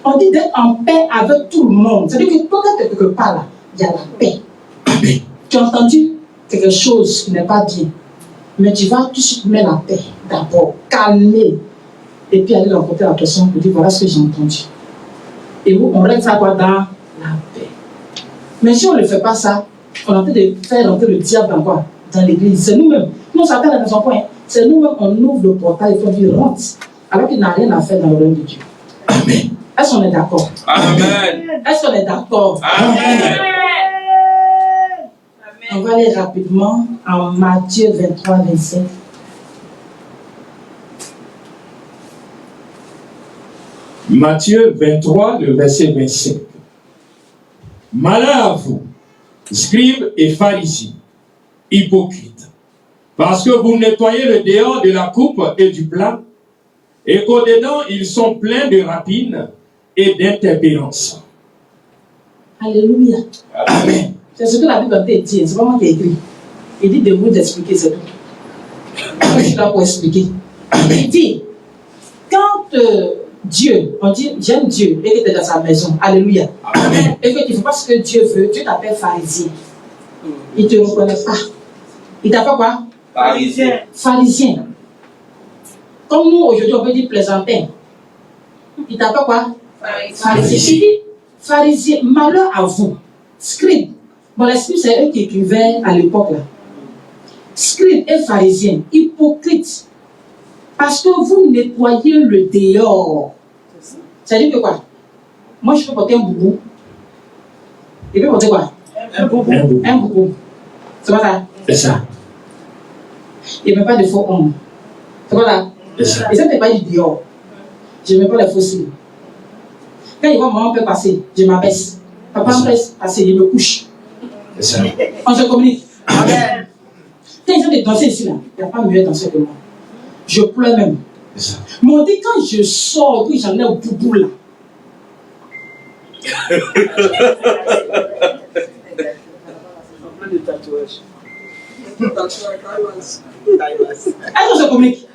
S1: On dit d'être en paix avec tout le monde. C'est-à-dire que toi, quand tu es quelque part là, il y a la paix.
S2: Amen.
S1: Tu as entendu quelque chose qui n'est pas bien, mais tu vas tout de suite mettre la paix d'abord, calmer, et puis aller rencontrer la personne pour dire voilà ce que j'ai entendu. Et on règle ça quoi dans la paix. Mais si on ne fait pas ça, on est en train de faire rentrer le diable dans quoi? Dans l'église. C'est nous-mêmes. Nous, ça fait la maison point. C'est nous-mêmes, on ouvre le portail et on dit rentre, alors qu'il n'a rien à faire dans le royaume de Dieu.
S2: Amen.
S1: Est-ce qu'on est d'accord?
S4: Amen.
S1: Est-ce qu'on est d'accord?
S4: Amen.
S1: On va aller rapidement en Matthieu 23, 27.
S2: Matthieu 23, le verset 25. Malheur à vous, scribes et pharisiens, hypocrites, parce que vous nettoyez le dehors de la coupe et du plat, et qu'au-dedans, ils sont pleins de rapines et d'intempérance.
S1: Alléluia.
S2: Amen.
S1: C'est ce que la Bible dit, c'est pas moi qui ai écrit. Il dit de vous expliquer, c'est tout. Je suis là pour expliquer. Il dit, quand Dieu, on dit j'aime Dieu et que tu es dans sa maison, alléluia.
S2: Amen.
S1: Et que tu ne fais pas ce que Dieu veut, Dieu t'appelle pharisien. Il ne te reconnaît pas. Il t'appelle quoi?
S4: Pharisien.
S1: Pharisien. Comme nous aujourd'hui on peut dire plaisantin. Il t'appelle quoi? Pharisien. Il dit pharisien, malheur à vous. Scribe. Bon, les scribes, c'est eux qui écrivaient à l'époque là. Scribe et pharisien, hypocrite. Parce que vous nettoyez le dehors. C'est-à-dire que quoi? Moi, je peux porter un boubou. Il peut porter quoi?
S3: Un boubou.
S1: Un boubou. C'est pas ça?
S2: C'est ça.
S1: Il ne met pas de faux hommes. C'est pas ça?
S2: C'est ça.
S1: Et ça n'est pas du dehors. Je ne mets pas les faux cils. Quand il voit maman peut passer, je m'abaisse. Papa me laisse passer, je me couche.
S2: C'est ça.
S1: On se communique.
S3: Amen.
S1: Quand ils ont des danseurs ici, là, il n'y a pas mieux danseur que moi. Je pleure même.
S2: C'est ça.
S1: Mais on dit quand je sors, puis j'en ai au boubou là.
S3: Plein de tatouages.
S1: Est-ce qu'on se communique?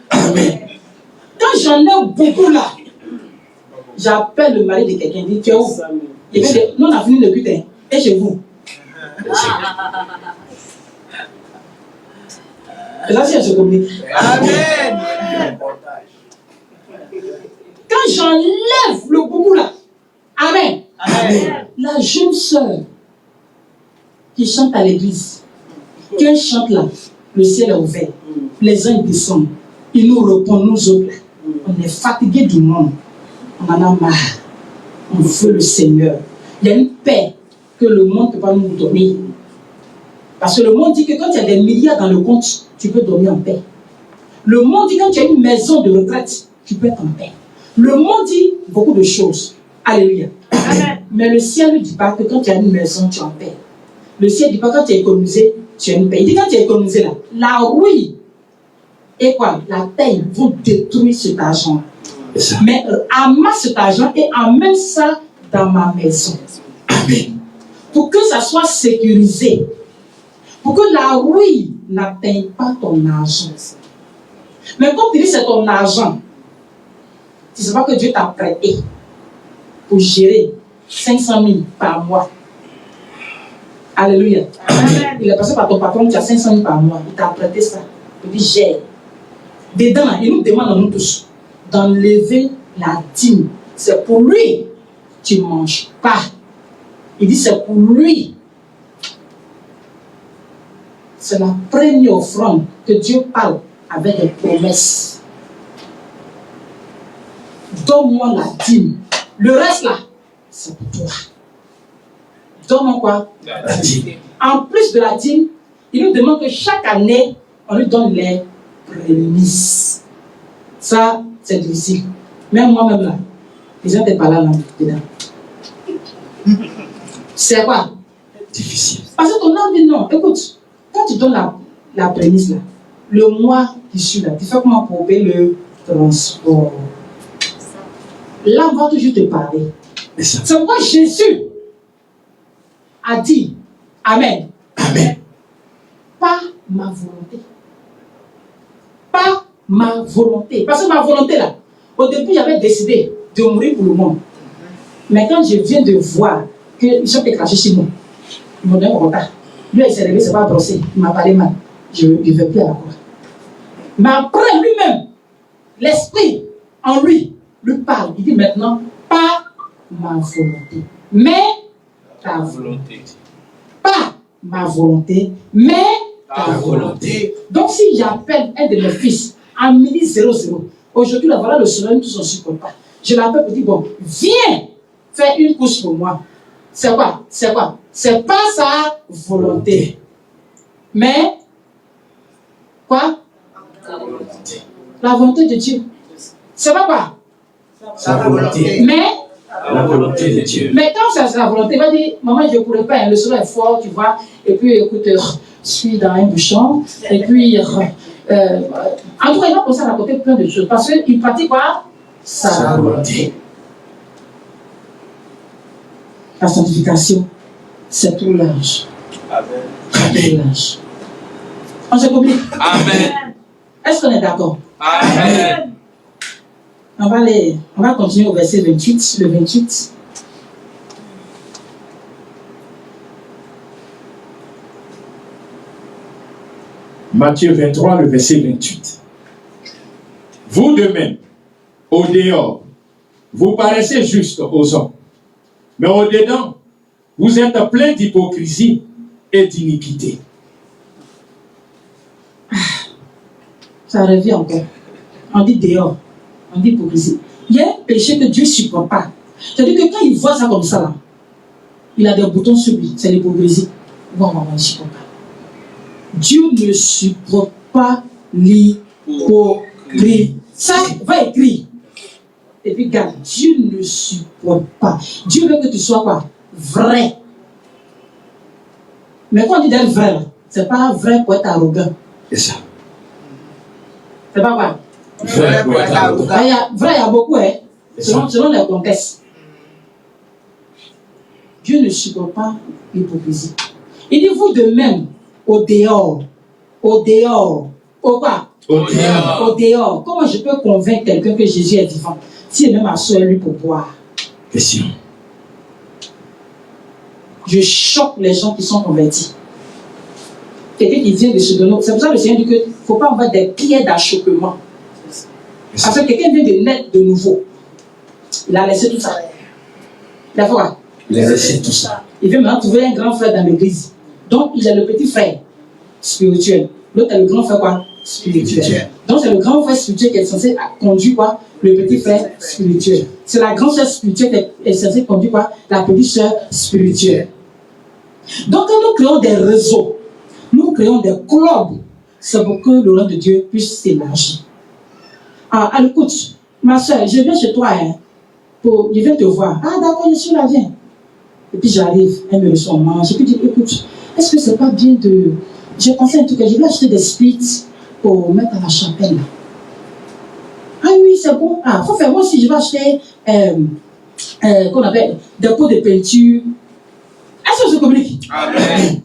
S1: Quand j'en ai beaucoup là, j'appelle le mari de quelqu'un, il dit tu es où? Il dit nous on a fini le culte, et chez vous. Et là, si je communique.
S3: Amen.
S1: Quand j'enlève le boubou là, Amen.
S3: Amen.
S1: La jeune sœur qui chante à l'église, quand elle chante là, le ciel est ouvert, les anges descendent, ils nous répondent, nous autres là. On est fatigués du monde, on en a marre, on veut le Seigneur. Il y a une paix que le monde ne peut pas nous donner. Parce que le monde dit que quand il y a des milliards dans le compte, tu peux dormir en paix. Le monde dit que quand tu as une maison de retraite, tu peux être en paix. Le monde dit beaucoup de choses. Alléluia. Amen. Mais le ciel ne dit pas que quand tu as une maison, tu es en paix. Le ciel ne dit pas que quand tu as économisé, tu as une paix. Il dit quand tu as économisé là, la rouille et quoi, la taille vont détruire cet argent. Mais amasse cet argent et amène ça dans ma maison. Amen. Pour que ça soit sécurisé. Pour que la rouille n'atteigne pas ton argent. Mais quand tu dis c'est ton argent, tu ne sais pas que Dieu t'a prêté pour gérer 500 000 par mois. Alléluia. Amen. Il est passé par ton patron, tu as 500 000 par mois. Il t'a prêté ça. Il dit gère. Dedans, il nous demande à nous tous d'enlever la dîme. C'est pour lui. Tu ne manges pas. Il dit c'est pour lui. C'est la première offrande que Dieu parle avec des promesses. Donne-moi la dîme. Le reste là, c'est pour toi. Donne-moi quoi? La dîme. En plus de la dîme, il nous demande que chaque année, on lui donne les prémices. Ça, c'est difficile. Même moi-même là, les gens n'étaient pas là dedans. C'est quoi? Difficile. Parce que ton âme dit non. Écoute, quand tu donnes la prémisse là, le mois qui suit là, tu fais comment pour payer le transport? Là, on va toujours te parler. C'est pourquoi Jésus a dit Amen. Amen. Pas ma volonté. Pas ma volonté. Parce que ma volonté là, au début, j'avais décidé de mourir pour le monde. Mais quand je viens de voir qu'ils sont écrasés chez moi, ils m'ont donné un retard. Lui, il s'est réveillé, c'est pas brossé. Il m'a parlé mal. Je ne vais plus à la croix. Mais après, lui-même, l'esprit en lui parle. Il dit maintenant, pas ma volonté, mais ta volonté. Pas ma volonté, mais ta volonté. Donc, si j'appelle un de mes fils à midi 00, aujourd'hui, là, voilà le soleil, nous tous on ne supporte pas. Je l'appelle pour dire, bon, viens faire une couche pour moi. C'est quoi? C'est quoi? C'est pas sa volonté. Mais, quoi? La volonté de Dieu. C'est pas quoi?
S3: Sa volonté.
S1: Mais,
S2: la volonté de Dieu.
S1: Mais quand c'est sa volonté, il va dire, maman, je ne pourrais pas, le soleil est fort, tu vois, et puis, écoute, je suis dans un bouchon, et puis, en tout cas, il va penser à raconter plein de choses, parce qu'il pratique quoi? Sa volonté. La sanctification, c'est tout large.
S3: Amen.
S1: C'est tout large. On se complique.
S4: Amen.
S1: Est-ce qu'on est d'accord?
S4: Amen.
S1: On va continuer au verset 28, le 28.
S2: Matthieu 23, le verset 28. Vous de même, au dehors, vous paraissez juste aux hommes, mais au dedans, vous êtes plein d'hypocrisie et d'iniquité.
S1: Ça revient encore. On dit dehors, on dit hypocrisie. Il y a un péché que Dieu ne supporte pas. C'est-à-dire que quand il voit ça comme ça, là, il a des boutons sur lui, c'est l'hypocrisie. Bon, il ne supporte pas. Dieu ne supporte pas l'hypocrisie. Ça, va écrire. Et puis, regarde, Dieu ne supporte pas. Dieu veut que tu sois quoi? Vrai. Mais quand on dit d'être vrai, c'est pas vrai pour être arrogant.
S2: C'est ça.
S1: C'est pas vrai.
S2: Vrai pour être arrogant.
S1: Vrai, il y a beaucoup, hein, selon les contextes. Dieu ne supporte pas l'hypocrisie. Il dit, vous de même, au dehors, au quoi? Au dehors. Comment je peux convaincre quelqu'un que Jésus est vivant si il est même assis lui pour boire?
S2: Question.
S1: Je choque les gens qui sont convertis. Quelqu'un qui vient de se donner. C'est pour ça que le Seigneur dit qu'il faut pas avoir des pierres d'achoppement. Parce que quelqu'un vient de naître de nouveau. Il a laissé tout ça. Il a fait quoi?
S2: Il a laissé tout ça.
S1: Il veut maintenant trouver un grand frère dans l'église. Donc, il a le petit frère spirituel. L'autre est le grand frère quoi? Spirituel. Donc, c'est le grand frère spirituel qui est censé conduire quoi? Le petit frère spirituel. C'est la grande sœur spirituelle qui est censée conduire quoi? La petite sœur spirituelle. Donc, quand nous créons des réseaux, nous créons des clubs, c'est pour que le règne de Dieu puisse s'élargir. Ah, écoute, ma soeur, je viens chez toi, hein, je viens te voir. Ah, d'accord, je suis là, viens. Et puis j'arrive, elle me reçoit en mange. Et puis je dis, écoute, est-ce que c'est pas bien de. J'ai pensé à un truc, je vais acheter des splits pour mettre à la chapelle. Ah oui, c'est bon. Ah, faut faire moi aussi, je vais acheter, qu'on appelle, des pots de peinture. Est-ce que je communique?
S4: Amen.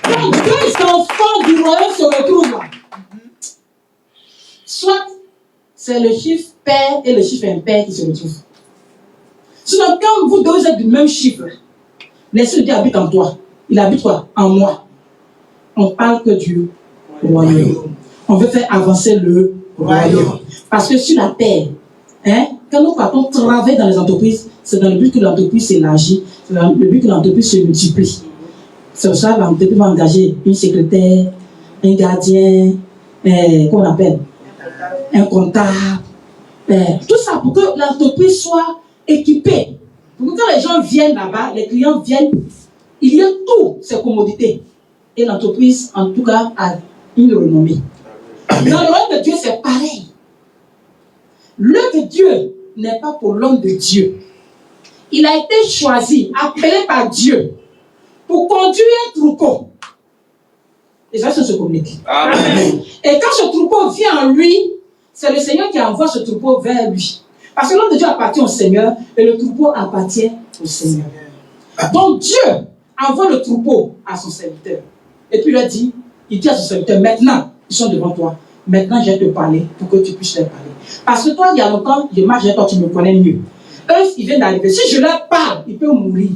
S1: Quand deux enfants du royaume se retrouvent là, soit c'est le chiffre père et le chiffre impair qui se retrouvent. Sinon, quand vous deux êtes du même chiffre, l'Esprit de Dieu habite en toi. Il habite quoi? En moi. On parle que du royaume. On veut faire avancer le royaume. Parce que sur la terre, hein, quand nous partons travailler dans les entreprises, c'est dans le but que l'entreprise s'élargit, c'est dans le but que l'entreprise se multiplie. C'est pour ça que l'entreprise va engager une secrétaire, un gardien, qu'on appelle un comptable. Tout ça pour que l'entreprise soit équipée. Pour que quand les gens viennent là-bas, les clients viennent, il y a toutes ces commodités. Et l'entreprise, en tout cas, a une renommée. Dans le royaume de Dieu, c'est pareil. L'œuvre de Dieu n'est pas pour l'homme de Dieu. Il a été choisi, appelé par Dieu, pour conduire un troupeau. Et ça se communique.
S4: Amen.
S1: Et quand ce troupeau vient en lui, c'est le Seigneur qui envoie ce troupeau vers lui. Parce que l'homme de Dieu appartient au Seigneur et le troupeau appartient au Seigneur. Donc Dieu envoie le troupeau à son serviteur. Et puis il dit à son serviteur, maintenant, ils sont devant toi. Maintenant, je vais te parler pour que tu puisses leur parler. Parce que toi, il y a longtemps, je marche avec toi, tu me connais mieux. Eux, ils viennent d'arriver. Si je leur parle, ils peuvent mourir.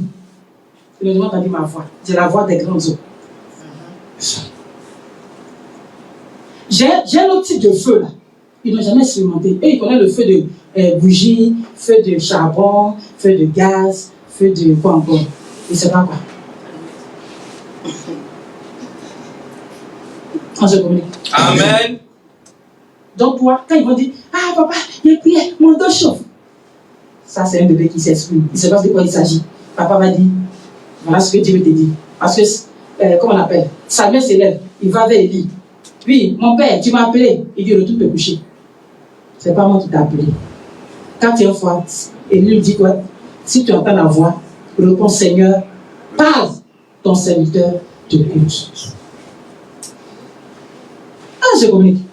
S1: Ils ne m'ont pas entendu ma voix. C'est la voix des grands eaux. J'ai un autre type de feu là. Ils n'ont jamais expérimenté. Eux, ils connaissent le feu de bougie, feu de charbon, feu de gaz, feu de quoi encore. Ils ne savent pas quoi. On se communique.
S4: Amen.
S1: Donc, toi, quand ils vont dire, ah papa, il y a prié, mon dos chauffe. Ça, c'est un bébé qui s'exprime. Il ne sait pas de quoi il s'agit. Papa va dire, voilà ce que Dieu te dit. Parce que, comment on appelle, Samuel s'élève, il va vers Élie. Oui, mon père, tu m'as appelé. Il dit, retourne te coucher. C'est pas moi qui t'ai appelé. Quand tu es fois, Élie lui dit quoi? Si tu entends la voix, réponds Seigneur, parle, ton serviteur te écoute. Ah, je communique.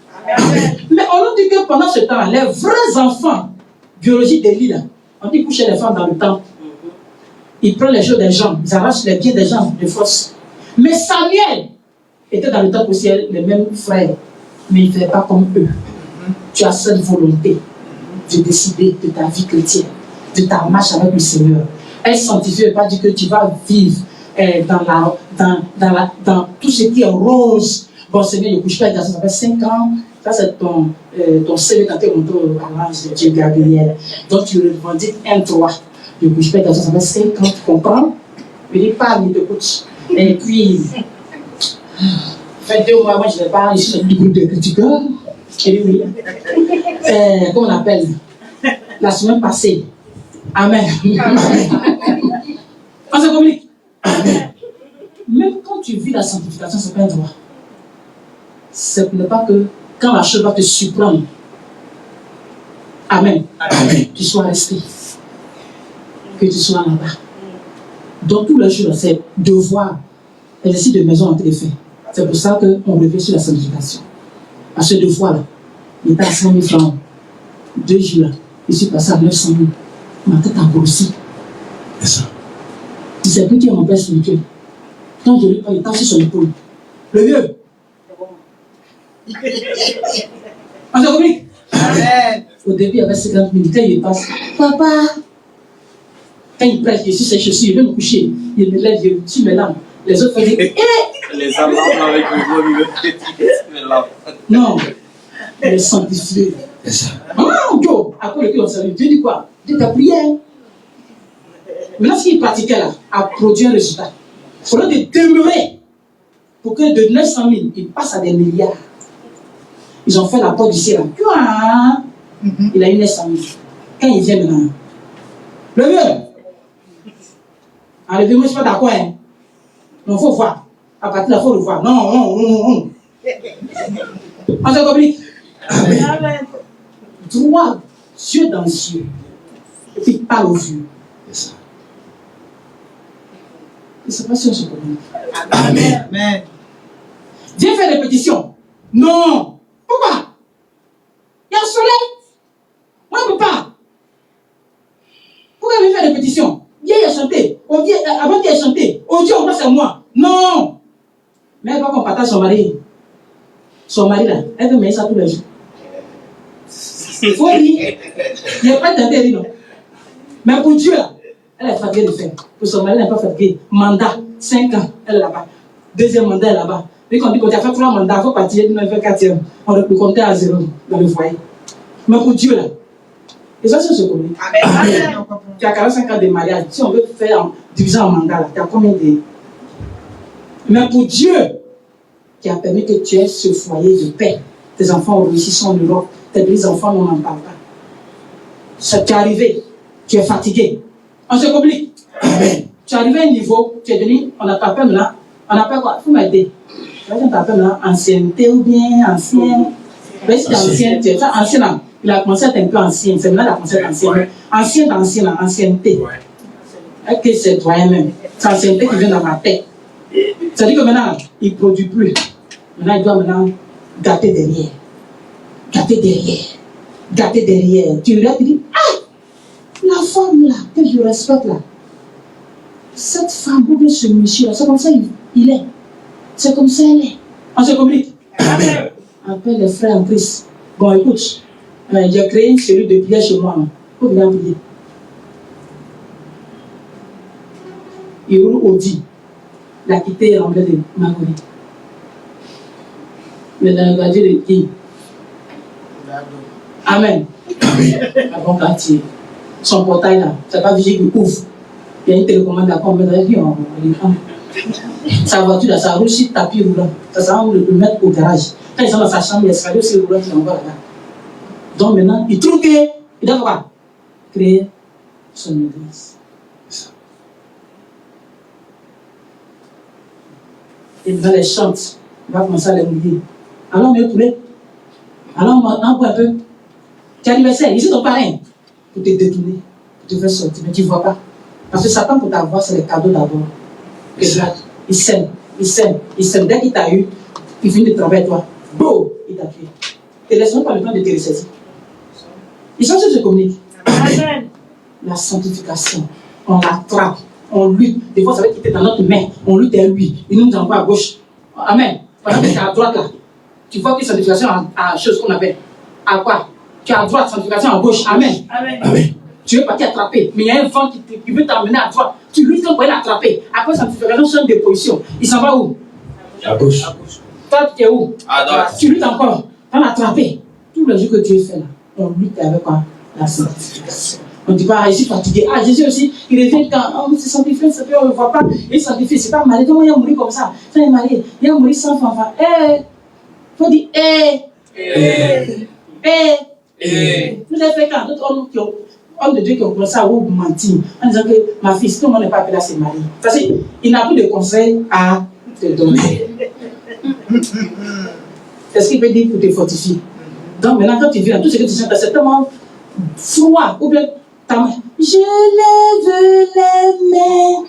S1: Mais on nous dit que pendant ce temps, les vrais enfants biologiques d'Élie, là, on dit coucher les femmes dans le temple. Ils prennent les choses des gens, ils arrachent les pieds des gens de force. Mais Samuel était dans le temple aussi, les mêmes frères, mais il ne fait pas comme eux. Tu as cette volonté de décider de ta vie chrétienne, de ta marche avec le Seigneur. Elle sanctifie ne veut pas dire que tu vas vivre dans tout ce qui est rose. Bon, Seigneur, je ne couche pas avec garçon, ça fait 5 ans. Ça, c'est ton CV quand tu es monté à l'ange de Dieu, Gabriel. Donc, tu revendiques un droit. Je ne couche pas avec garçon, ça fait 5 ans, tu comprends? Je dis, parle, il t'écoute. Et puis, fait 2 mois, moi, je ne vais pas, je suis dans le groupe de critiqueurs. Et oui. Comment on appelle? La semaine passée. Amen. On se communique. Amen. Même quand tu vis la sanctification, ce n'est pas un droit. Ce n'est pas que quand la chose va te surprendre. Amen. Amen. Tu sois resté. Que tu sois là-bas. Donc, tous les jours, c'est devoir. L'exercice de maison en téléphone. C'est pour ça qu'on revient sur la sanctification. À ce 2 fois là, il était à 100 000 francs. 2 jours là, je suis passé à 900 000. Ma tête a grossi.
S2: C'est ça.
S1: Il s'est plus qui est mon père spirituel. Quand je lui parle, il tape sur son épaule. Le vieux. On se communique.
S3: Amen.
S1: Au début, il y avait 50 000. Quand il passe, papa. Quand il prêche, je suis ses chaussures, il veut me coucher. Il me lève, je suis mes larmes. Les autres disent,
S3: Les amants avec le vol,
S1: non, les sanctifier.
S2: C'est ça.
S1: Job, après le salut, Dieu dit quoi? Dieu t'a prié. Maintenant, ce qu'il pratiquait là, a produit un résultat. Il faudrait de demeurer pour que de 900 000, il passe à des milliards. Ils ont fait la porte du ciel. Il a eu 900 000. Quand il vient maintenant, le vieux, le vieux, moi je ne suis pas d'accord. Hein. Non, il faut voir. À partir de là, il faut le voir. Non. On se complique. Amen. Droit, Dieu dans les yeux. Et puis parle aux yeux.
S2: C'est ça.
S1: Je ne sais pas si on se communique.
S3: Amen.
S1: Viens faire des pétitions. Non. Pourquoi? Il y a le soleil. Moi, je ne peux pas. Pourquoi viens faire des pétitions? Viens y chanter. Avant qu'il ait chanté. Oh Dieu, on passe à moi. Non. Mais elle va qu'on partage son mari. Son mari là, elle veut mettre ça tous les jours. Il faut dire. Il n'y a pas d'intérêt, non. Mais pour Dieu là, elle est fatiguée de faire. Pour son mari, elle n'est pas fatiguée. Mandat, 5 ans, elle est là-bas. Deuxième mandat, elle est là-bas. Puis quand tu as fait 3 mandats, il faut partir, il faut faire 4e. On peut compter à 0 dans le foyer. Mais pour Dieu là, les gens se communiquent. Amen. Tu as 45 ans de mariage. Si on veut faire diviser en mandat, tu as combien de. Mais pour Dieu, qui a permis que tu aies ce foyer de paix, tes enfants ont réussi, sont en Europe, tes 2 enfants, on n'en parle pas. Ça t'est arrivé, tu es fatigué. On se complique. Amen. Tu es arrivé à un niveau, tu es devenu, on t'appelle maintenant, on appelle quoi? Il faut m'aider. On t'appelle maintenant ancienneté ou bien ancien. Mais si tu es ancien, tu es ancien là. Il a commencé à être un peu ancien, c'est maintenant qu'il a commencé à être ancien. Ancien, ancienneté. Est-ce que c'est toi-même? C'est l'ancienneté qui vient dans ma tête. C'est-à-dire que maintenant, il ne produit plus. Maintenant, il doit maintenant gâter derrière. Gâter derrière. Tu regardes et tu dis, la femme là, que je respecte là, cette femme ou bien ce monsieur là, c'est comme ça il est. C'est comme ça elle est. On se communique. Amen. Appelle les frères en Christ. Bon, écoute, j'ai créé une cellule de prière chez moi. Il faut venir prier. Il roule Audi. Il a quitté l'anglais de Magori. Mais dans le quartier de qui? Amen. Un bon quartier. Son portail là, c'est pas vigile qui ouvre. Il y a une télécommande à mettre avec lui en écran. Sa voiture là, ça roule sur tapis roulant. Ça va le mettre au garage. Quand ils sont dans sa chambre, il y a l'escalier aussi roulant qui l'envoie là-bas. Donc maintenant, il trouve qu'il doit quoi? Créer son église. Et dans les chantes, il va commencer à les mouiller. Alors on est poulet. Alors on boit un peu. Tu as anniversaire, ici ton parrain. Pour te détourner, pour te faire sortir, mais tu ne vois pas. Parce que Satan, pour t'avoir, c'est les cadeaux d'abord. Il sème. Dès qu'il t'a eu, il finit de travailler avec toi. Boum, il t'a tué. Et laisse-moi pas le temps de te ressaisir. Ils sont tous se communiquent. Amen. La sanctification, on l'attrape, on lutte. Des fois, ça va quitter dans notre main. On lutte et lui. Il nous envoie à gauche. Amen. Pendant que tu es à droite là, tu vois que sanctification a chose qu'on appelle. À quoi? Tu es à droite, sanctification à gauche. Amen. Amen. Tu veux partir attraper, mais il y a un vent qui veut t'emmener à droite. Tu luttes pour aller l'attraper. Après, sanctification change de position. Il s'en va où?
S2: À gauche.
S1: Toi, tu es où?
S3: À droite.
S1: Tu luttes encore. Tu vas l'attraper. Tout le jour que Dieu fait là, on lutte avec quoi? La sanctification. On ne dit pas, je suis fatigué. Jésus aussi, il revient quand on se sanctifie, on ne le voit pas. Il sanctifie, c'est pas marié. Comment il a mouru comme ça? Quand il est marié, il a mouru sans enfant. Il faut dire, vous avez fait quand d'autres hommes de Dieu qui ont commencé à vous mentir en disant que ma fille, si tout le monde n'est pas appelé à se marier. Parce qu'il n'a plus de conseils à te donner. Est-ce qu'il peut dire pour te fortifier? Donc maintenant, quand tu viens, tout ce que tu sens, c'est tellement froid. Ou bien, je lève les mains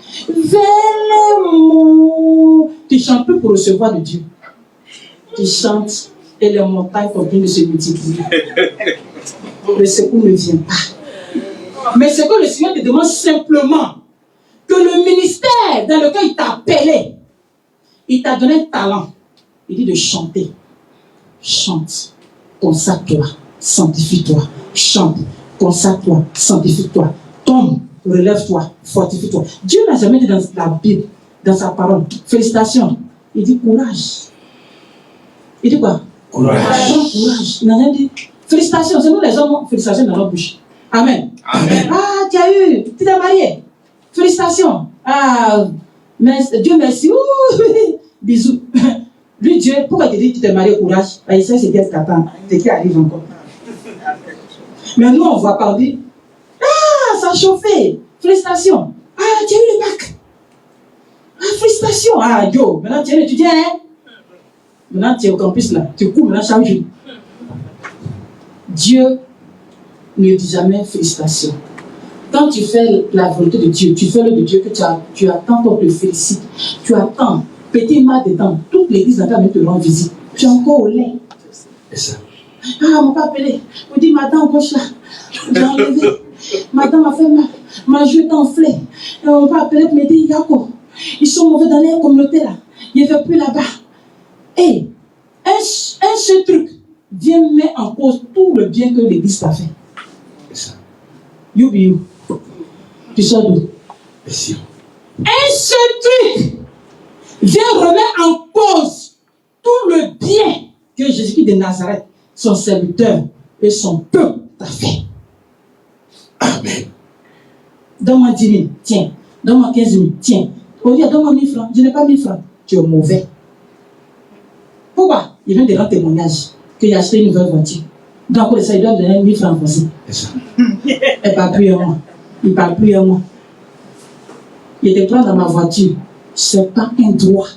S1: vers les mots. Tu ne chantes plus pour recevoir de Dieu. Tu chantes et les montagnes continuent de se multiplier. Le secours ne vient pas. Mais c'est que le Seigneur te demande simplement que le ministère dans lequel il t'a appelé, il t'a donné un talent. Il dit de chanter. Chante. Consacre-toi. Sanctifie-toi. Chante. Consacre-toi. Sanctifie-toi. Tombe. Relève-toi. Fortifie-toi. Dieu n'a jamais dit dans la Bible dans sa parole. Félicitations. Il dit courage. Il dit quoi?
S4: Courage.
S1: Courage. Il n'a rien dit. Félicitations. C'est nous les hommes, félicitations dans notre bouche. Amen.
S4: Amen.
S1: Ah, tu t'es marié. Félicitations. Ah, Dieu merci. Ouh, bisous. Lui, Dieu, pourquoi il te dit que tu t'es marié, courage? Il sait c'est qu'est-ce qu'attend. C'est qui arrive encore. Mais nous, on ne voit pas. On dit, ah, ça a chauffé. Félicitations. Ah, tu as eu le bac. Ah, félicitations. Ah, yo, maintenant tu es étudiant, hein? Maintenant tu es au campus là. Tu cours maintenant chaque jour. Dieu ne dit jamais félicitations. Quand tu fais la volonté de Dieu, tu fais le de Dieu que tu attends qu'on te félicite. Tu attends. Petit mal dedans. Toute l'église n'a pas te rendre visite. Tu es encore au lait.
S2: C'est ça.
S1: Ah, on m'a pas appelé. On dit, madame, gauche là. J'ai enlevé. Madame m'a fait mal. Ma joue est enflée. On m'a pas appelé pour me dire, Yako, ils sont mauvais dans les communautés là. Il ne veut plus là-bas. Et un seul truc vient mettre en cause tout le bien que l'église t'a fait.
S2: C'est ça.
S1: You be you. Tu sors d'où?
S2: Merci.
S1: Un seul truc vient remettre en cause tout le bien que Jésus-Christ de Nazareth, son serviteur et son peuple t'a fait.
S2: Amen.
S1: Donne-moi 10 000, tiens. Donne-moi 15 000, tiens. On dit, donne-moi 1000 francs. Je n'ai pas 1000 francs. Tu es mauvais. Pourquoi? Il vient de rendre témoignage qu'il a acheté une nouvelle voiture. Donc, pour ça, il doit donner 1000 francs aussi.
S2: C'est ça.
S1: Elle ne parle plus à moi. Il ne parle plus à moi. Il te prend dans ma voiture. Ce n'est pas un droit.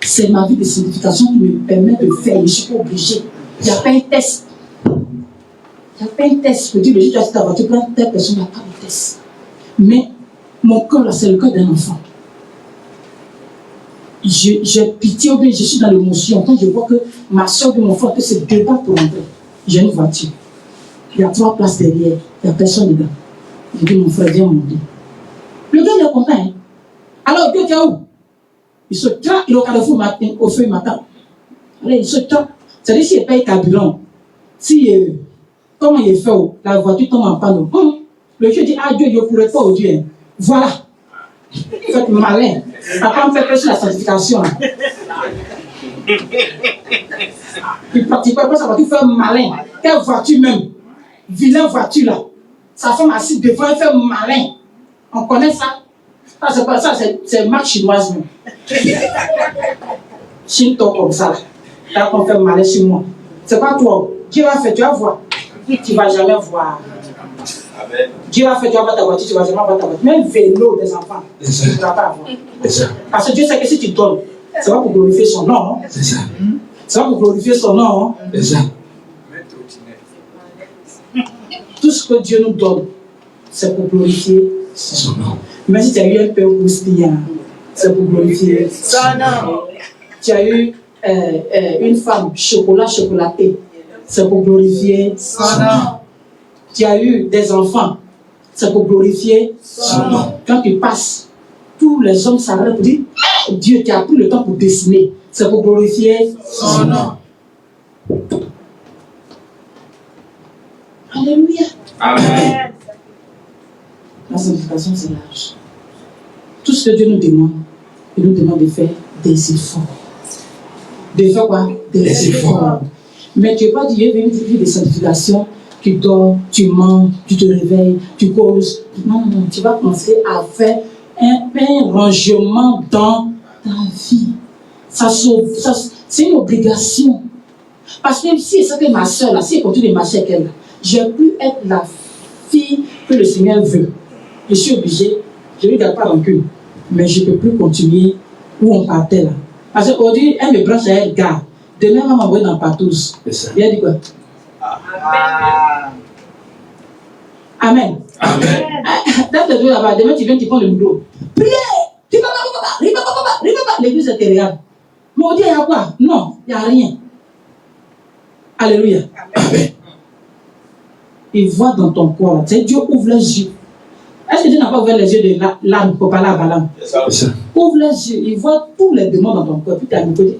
S1: C'est ma vie de signification qui me permet de faire. Je ne suis pas obligé. Il n'y a pas un test. Il n'y a pas un test. Je dis, le jour où tu as ta voiture, prends telle personne, il n'y a pas de test. Mais mon cœur, là, c'est le cœur d'un enfant. J'ai pitié, ou bien je suis dans l'émotion. Quand je vois que ma soeur ou mon frère se débat pour entrer, j'ai une voiture. Il y a 3 places derrière. Il n'y a personne dedans. Je dis, mon frère, viens monter. Le gars, il est content. Hein? Alors, Dieu, tu es où? Il se tient, il est au carrefour matin, au feu matin. Alors, il se tient. C'est-à-dire, s'il paye carburant, si, comment il est fait, la voiture tombe en panneau. Le Dieu dit, ah Dieu, je ne pourrais pas aujourd'hui. Hein. Voilà. Faites malin. Après, on fait sur la sanctification. Il pratique pas, après sa voiture fait malin. Quelle voiture même? Vilaine voiture là. Sa femme assise devant, elle fait malin. On connaît ça? Ça, c'est pas ça, c'est marque chinoise même. Shinto comme ça. Là, on fait malin chez moi. C'est pas toi. Dieu va faire, tu vas voir. Tu ne vas jamais voir.
S3: Amen.
S1: Dieu va faire, tu vas voir ta voiture, tu ne vas jamais voir ta voiture. Même vélo des enfants, tu ne vas pas avoir.
S2: C'est ça.
S1: Parce que Dieu sait que si tu donnes, c'est pas pour glorifier son nom. Hein?
S2: C'est ça.
S1: C'est pas pour glorifier son nom. Hein?
S2: C'est ça.
S1: Tout ce que Dieu nous donne, c'est pour glorifier
S2: Son nom.
S1: Même si tu as eu un peu croustillant, c'est pour glorifier
S3: Son nom.
S1: Tu as eu une femme chocolatée, c'est pour glorifier
S3: Son nom.
S1: Tu as eu des enfants, c'est pour glorifier
S2: Son nom.
S1: Quand tu passes, tous les hommes s'arrêtent pour dire Dieu, tu as pris le temps pour dessiner, c'est pour glorifier
S3: Son nom.
S1: Alléluia.
S3: Amen.
S1: La sanctification, c'est large. Tout ce que Dieu nous demande, il nous demande de faire des efforts. De faire quoi? Des efforts. Mais tu n'es pas dit, une vie de sanctification, tu dors, tu manges, tu te réveilles, tu causes. Non, non, tu vas commencer à faire un rangement dans ta vie. C'est une obligation. Parce que si c'est que ma soeur, là, si elle continue de marcher avec elle, là, je ne vais plus être la fille que le Seigneur veut. Je suis obligé, je ne lui garde pas rancune, mais je ne peux plus continuer où on partait là. Parce qu'aujourd'hui, elle me branche à elle, garde. Demain, elle va m'envoyer dans Patous.
S2: C'est ça.
S1: Il a dit quoi? Amen.
S2: Amen.
S1: Dans le dos là-bas, demain tu viens, tu prends le micro. Priez! L'église est terrible. Mais on dit, il y a quoi? Non, il n'y a rien. Alléluia.
S2: Amen.
S1: Il voit dans ton corps. C'est Dieu ouvre les yeux. Est-ce que Dieu n'a pas ouvert les yeux de l'âme pour parler à Balaam?
S2: C'est ça.
S1: Ouvre les yeux. Il voit tous les démons dans ton corps. Puis tu as un peu dit,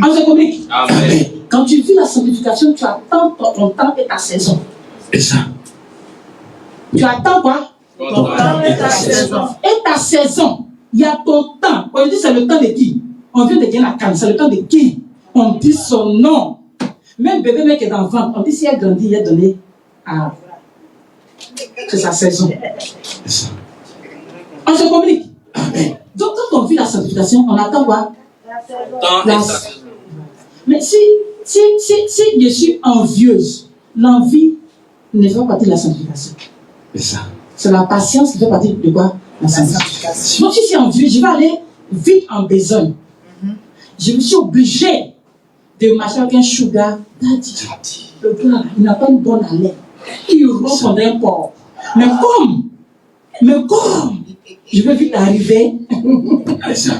S1: on se communique.
S3: Amen.
S1: Quand tu vis la sanctification, tu attends ton temps et ta saison.
S2: C'est ça.
S1: Tu attends quoi?
S4: Ton temps et ta saison.
S1: Et ta saison, il y a ton temps. On dit c'est le temps de qui? On vient de gagner la canne, c'est le temps de qui? On dit son nom. Même bébé mec est dans le ventre, on dit s'il a grandi, il a donné à... C'est sa saison. On se communique. Donc quand on vit la sanctification, on attend quoi?
S4: Temps et ta saison.
S1: Mais si je suis envieuse, l'envie ne fait pas partie de la sanctification.
S2: C'est ça.
S1: C'est la patience qui fait partie de quoi? La sanctification. Donc si c'est envieux, je vais aller vite en besogne. Je me suis obligé de marcher avec un sugar daddy. Le gars, il n'a pas une bonne haleine. Il ronfle comme un porc. Mais comme, je veux vite arriver.
S2: C'est ça.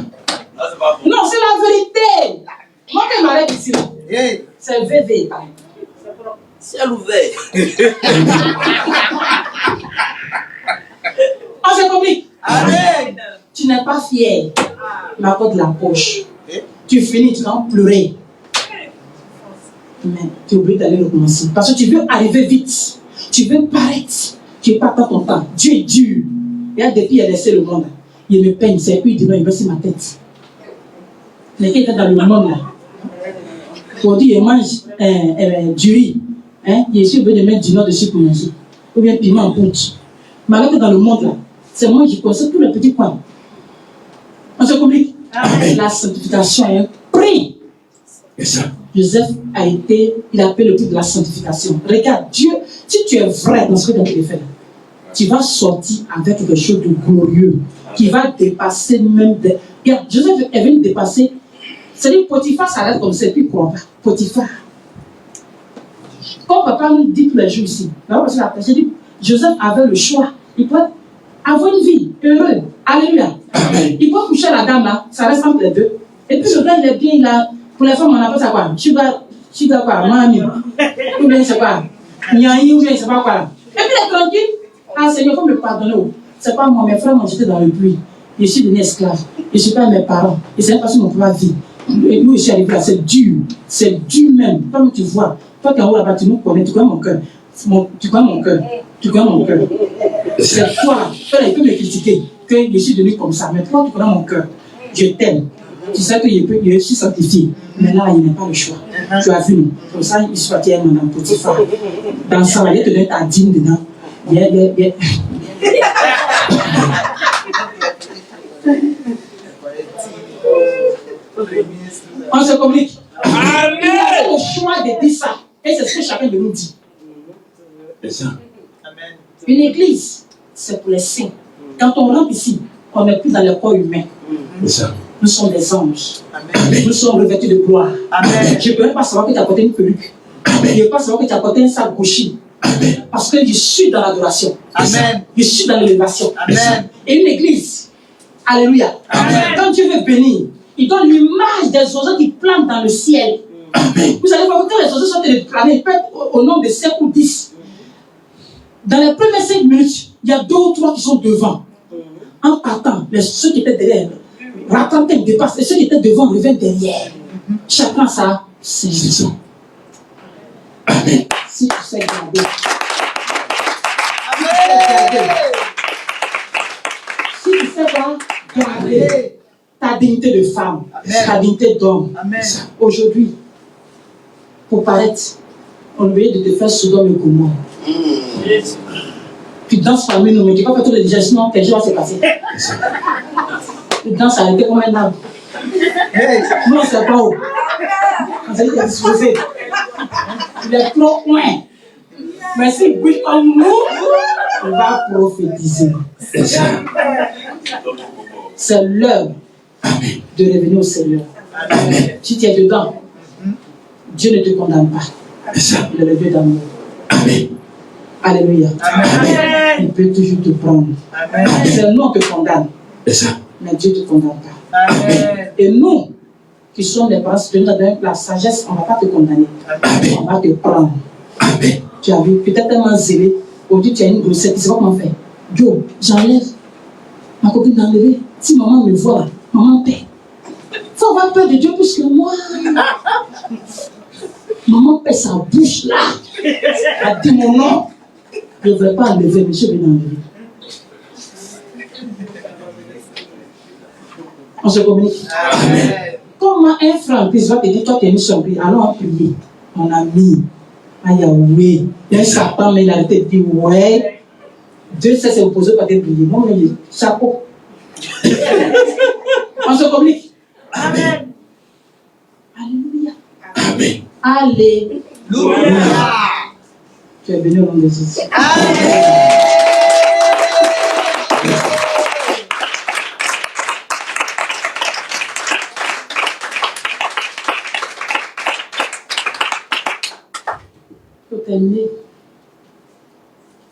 S1: Non, c'est la vérité. Moi, quand je m'arrête ici, là, c'est VV.
S3: Ciel ouvert.
S1: On se complique.
S3: Amen.
S1: Tu n'es pas fier, mais à cause de la poche. Tu finis, tu vas pleurer. Mais tu es obligé d'aller recommencer. Parce que tu veux arriver vite. Tu veux paraître. Tu n'es pas dans ton temps. Dieu est dur. Et là, depuis, il a laissé le monde. Il me peigne. C'est puis il dit non, il veut sur ma tête. Mais qui était dans le monde là. Pour dire, il mange du riz. Hein? Il est obligé de mettre du nord dessus pour manger. Ou bien piment en poudre. Mais alors que dans le monde là, c'est moi qui connais tous les petits coins. On se complique. La sanctification est un prix.
S2: C'est ça.
S1: Joseph il a payé le prix de la sanctification. Regarde, Dieu, si tu es vrai dans ce que tu as fait, tu vas sortir avec quelque chose de glorieux qui va dépasser même des... Regarde, Joseph est venu dépasser. C'est-à-dire, Potiphar s'arrête comme ça, puis quoi? Potiphar. Comme papa nous dit tous les jours ici, j'ai dit, Joseph avait le choix. Il peut avoir une vie heureuse. Alléluia. Il peut coucher la dame là, ça reste entre les deux. Et puis le gars, il est bien, il a, pour les femmes, on appelle ça quoi? Tu vas quoi? Mami. Ou bien c'est quoi? Nyanyi, ou bien c'est pas quoi? Et puis il est tranquille. Ah Seigneur, il faut me pardonner. C'est pas moi, mes frères m'ont jeté dans le puits. Je suis devenu esclave. Je ne suis pas mes parents. Et c'est pas parce que mon papa vit. Et nous, je suis arrivé là, c'est dur. C'est dur même. Comme tu vois, toi qui es en haut là-bas, tu nous connais, tu connais mon cœur. Tu connais mon cœur. Tu connais mon cœur. C'est toi. Il peut me critiquer que je suis devenu comme ça. Mais toi, tu connais mon cœur. Je t'aime. Tu sais que je suis sanctifié. Mais là, il n'y a pas le choix. Tu as vu. Comme ça, il soit qui est Madame Potiphar. Dans ça, il te donne ta dîme dedans. Bien. On se communique.
S2: Amen.
S1: Il a le choix de dire ça. Et c'est ce que chacun de nous dit.
S2: C'est ça.
S1: Une église, c'est pour les saints. Quand on rentre ici, on n'est plus dans le corps humain.
S2: C'est ça.
S1: Nous sommes des anges.
S3: Amen.
S1: Nous sommes revêtus de gloire.
S3: Amen.
S1: Je ne peux même pas savoir que tu as porté une perruque. Je ne peux pas savoir que tu as porté un sac gaucher. Parce que je suis dans l'adoration.
S3: Amen.
S1: Je suis dans l'élévation.
S3: Amen.
S1: Et une église, alléluia.
S3: Amen.
S1: Quand Dieu veut bénir, il donne l'image des oiseaux qui plantent dans le ciel. Vous allez voir, quand les oiseaux sont planés, ils peuvent être au nombre de 5 ou 10. Dans les premières 5 minutes, il y a 2 ou 3 qui sont devant. En partant, ceux qui étaient derrière rattrapent et dépassent, et ceux qui étaient devant reviennent derrière. Chacun ça, c'est ça.
S2: Amen.
S1: Si tu sais garder. Si tu sais pas garder ta dignité de femme, ta dignité d'homme.
S3: Amen.
S1: Aujourd'hui, pour paraître, on veut de te faire Sodome et Gomorrhe. Tu danses parmi nous, mais tu ne peux pas faire toutes les digestions, quelque chose va se passer. Tu danses à l'été comme un arbre. Nous, on ne sait pas où. On s'est dit qu'il est disposé. Il est trop loin. Mais s'il bouge comme nous, on va prophétiser.
S2: C'est ça.
S1: C'est l'heure de revenir au Seigneur. Si tu es dedans, Dieu ne te condamne pas.
S2: C'est ça.
S1: Il est le Dieu d'amour.
S2: Amen.
S1: Alléluia.
S3: Amen.
S1: Il peut toujours te prendre.
S3: Amen.
S1: C'est nous qui te condamne,
S2: C'est ça.
S1: mais Dieu ne te condamne pas.
S3: Amen.
S1: Et nous, qui sommes les parents, Dieu nous a donné la sagesse, on ne va pas te condamner. On va te prendre.
S2: Amen.
S1: Tu as vu, peut-être tellement zélé. Aujourd'hui, tu as une grossette, tu ne sais pas comment faire. Joe, j'enlève. Ma copine m'a enlevé. Si maman me voit, maman paie. Il faut avoir peur de Dieu plus que moi. Maman paie sa bouche là. Elle dit mon nom. Je ne voudrais pas enlever, mais je vais l'enlever. On se communique.
S3: Amen.
S1: Comment un frère en Christ va te dire, toi tu es mis sur prier, alors on prie. On a mis. Aïe, oui. Il y a un Satan, mais il a été dit, ouais. Dieu sait se opposer par tes prières. Moi, mais chapeau. On se communique.
S3: Amen.
S1: Alléluia.
S2: Amen.
S1: Alléluia. Tu es béni au nom de Jésus. Pour terminer,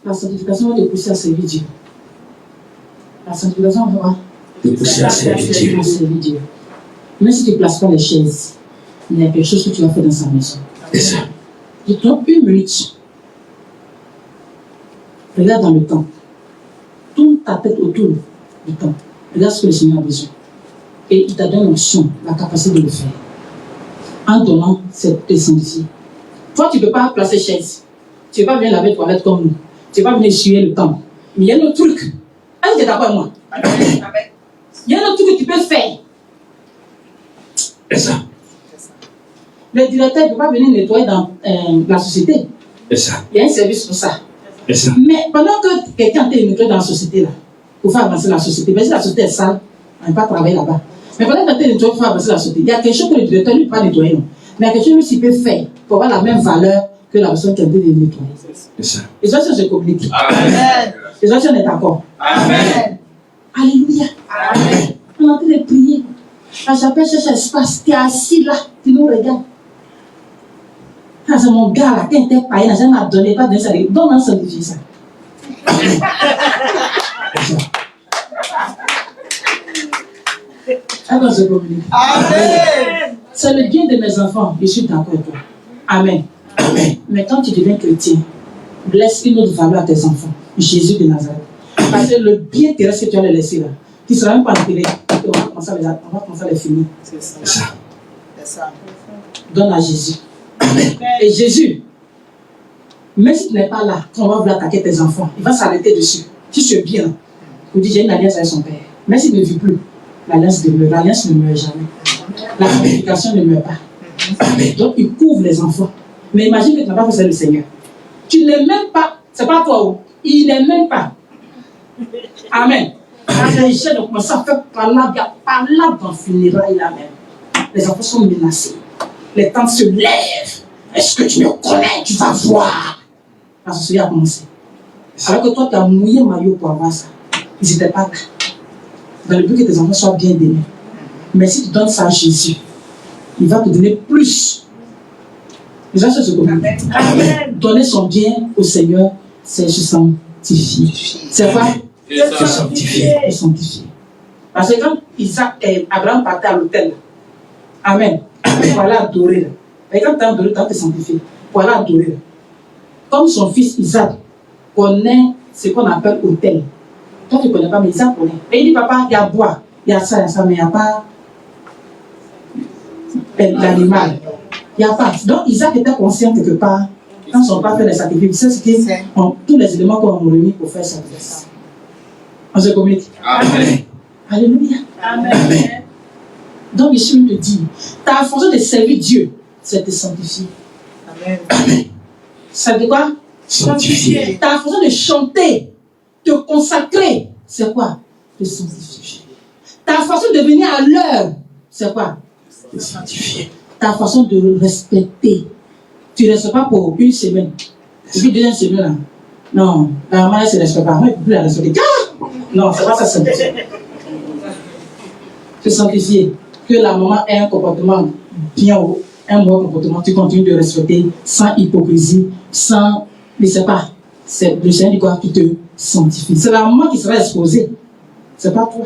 S1: la sanctification va te pousser à servir Dieu. La sanctification va
S2: De pousser à servir Dieu.
S1: Dieu. Même si tu ne places pas les chaises, il y a quelque chose que tu vas faire dans sa maison.
S2: C'est ça.
S1: Je te donne 1 minute. Regarde dans le temps. Tourne ta tête autour du temps. Regarde ce que le Seigneur a besoin. Et il t'a donné l'option, la capacité de le faire. En donnant cette sanctification. Toi, tu ne peux pas placer chaise. Tu ne peux pas venir laver les toilettes comme nous. Tu ne peux pas venir essuyer le temps. Mais il y a un autre truc. Est-ce que tu es d'accord avec moi? Il y a un autre truc que tu peux faire.
S2: C'est ça.
S1: Le directeur ne peut pas venir nettoyer dans la société.
S2: C'est ça.
S1: Il y a un service pour ça.
S2: C'est ça.
S1: Mais pendant que quelqu'un t'est nettoyé dans la société, là, pour faire avancer la société, parce que la société est sale, on ne va pas travailler là-bas. Mais pendant que tu es nettoyé pour faire avancer la société, il y a quelque chose que le directeur ne peut pas nettoyer. Non. Mais il y a quelque chose qu'il peut faire pour avoir la même valeur que la personne qui a été nettoyée.
S2: C'est ça.
S1: Les gens se communiquent.
S3: Amen.
S1: Les gens sont d'accord.
S3: Amen.
S1: Alléluia.
S3: Amen.
S1: On est en train de prier. La chapelle cherche espace. Tu es assis là. Tu nous regardes. Ah, c'est mon gars là. Quand il était païen, il n'a jamais donné. Pas donné ça. Donne un sanctifié ça. Alors, je communique.
S3: Amen.
S1: C'est le bien de mes enfants. Je suis d'accord avec toi. Amen.
S2: Amen.
S1: Mais quand tu deviens chrétien, laisse une autre valeur à tes enfants. Jésus de Nazareth. Parce que le bien terrestre que tu as laissé là, qui ne sera même pas enterré, on va commencer à les finir.
S3: C'est ça.
S2: C'est ça.
S3: C'est ça.
S1: Donne à Jésus. Et Jésus, même si tu n'es pas là, quand on va vouloir attaquer tes enfants, il va s'arrêter dessus. Si tu es bien, il dit j'ai une alliance avec son père. Même s'il ne vit plus, l'alliance demeure. L'alliance ne meurt jamais. La sanctification ne meurt pas. Donc il couvre les enfants. Mais imagine que tu n'as pas fait ça le Seigneur. Tu n'es même pas, c'est pas toi, il n'est même pas. Amen. Les jeunes ont commencé à faire palabre, il y a palabre dans le funérail là même. Les enfants sont menacés. Les tantes se lèvent. Est-ce que tu me connais? Tu vas voir. La sorcellerie a commencé. Alors que toi, tu as mouillé maillot pour avoir ça. Ils n'étaient pas là. Dans le but que tes enfants soient bien aimés. Mais si tu donnes ça à Jésus, il va te donner plus. Les gens se communiquent. Donner son bien au Seigneur, c'est se sanctifier. C'est quoi?
S2: Se sanctifier.
S1: Se sanctifier. Parce que quand Isaac et Abraham partaient à l'autel, Amen. Pour aller adorer. Là. Et quand tu as adoré, tu as te sanctifié. Pour aller adorer. Là. Comme son fils Isaac connaît ce qu'on appelle autel. Toi, tu ne connais pas, mais Isaac connaît. Et il dit, papa, il y a bois, il y a ça, mais il n'y a pas l'animal. Il n'y a pas. Donc Isaac était conscient quelque part, quand son père fait les sacrifices, c'est ce que tous les éléments qu'on a remis pour faire sacrifice. On se communique.
S2: Amen.
S1: Alléluia.
S3: Amen.
S1: Donc Jésus me dit, ta fonction de servir Dieu, c'est de sanctifier.
S3: Amen.
S1: C'est de quoi?
S2: Sanctifier.
S1: Ta fonction de chanter, de consacrer, c'est quoi? De sanctifier. Ta façon de venir à l'heure, c'est quoi?
S2: De sanctifier.
S1: Ta façon de respecter. Tu ne restes pas pour une semaine. Et puis deuxième semaine, là. Non, la maman ne se respecte pas. Moi, je ne peux plus la respecter. Ah! Non, c'est pas ça, sanctifier. Se sanctifier. Que la maman ait un comportement bien haut, un bon comportement, tu continues de respecter sans hypocrisie, sans, ne sais pas, c'est le Seigneur dit quoi, tu te sanctifies. C'est la maman qui sera exposée, c'est pas toi.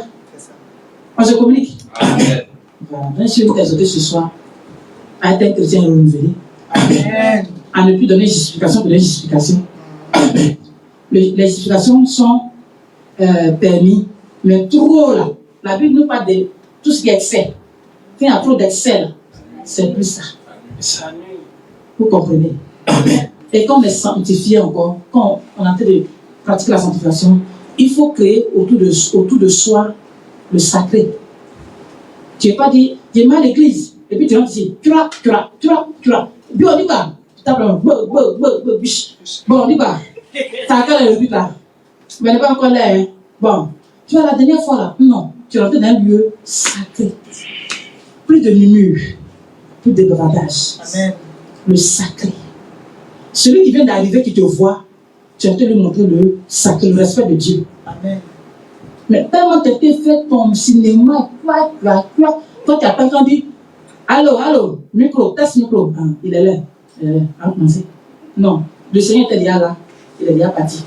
S1: On se communique.
S2: Amen.
S1: Voilà, bien sûr, t'exhorter ce soir à être un chrétien renouvelé,
S3: Amen.
S1: à ne plus donner justification pour les justifications. Les justifications sont permis, mais trop là. La Bible nous parle de tout ce qui est excès. Quand il y a trop d'excès là, c'est plus ça. Vous comprenez? Et quand on est sanctifié encore, quand on est en train de pratiquer la sanctification, il faut créer autour de soi le sacré. Tu n'es pas dit, tu es mal à l'église. Et puis tu rentres ici. Tu l'as. Puis on dit quoi? Tu tapes un biche. Bon, on dit quoi? T'as à quel le but là? Mais elle n'est pas encore là. Hein? Bon, tu vois la dernière fois là? Non. Tu es rentré dans un lieu sacré. Plus de murmures, plus de bavardage.
S3: Amen.
S1: Le sacré. Celui qui vient d'arriver, qui te voit, tu vas te lui montrer le sacré, le respect de Dieu.
S3: Amen.
S1: Mais tellement tu t'es fait ton cinéma, toi tu appelles, tu dis allô, micro, test micro. Ah, il est là. Non, le Seigneur était déjà là, il est déjà parti.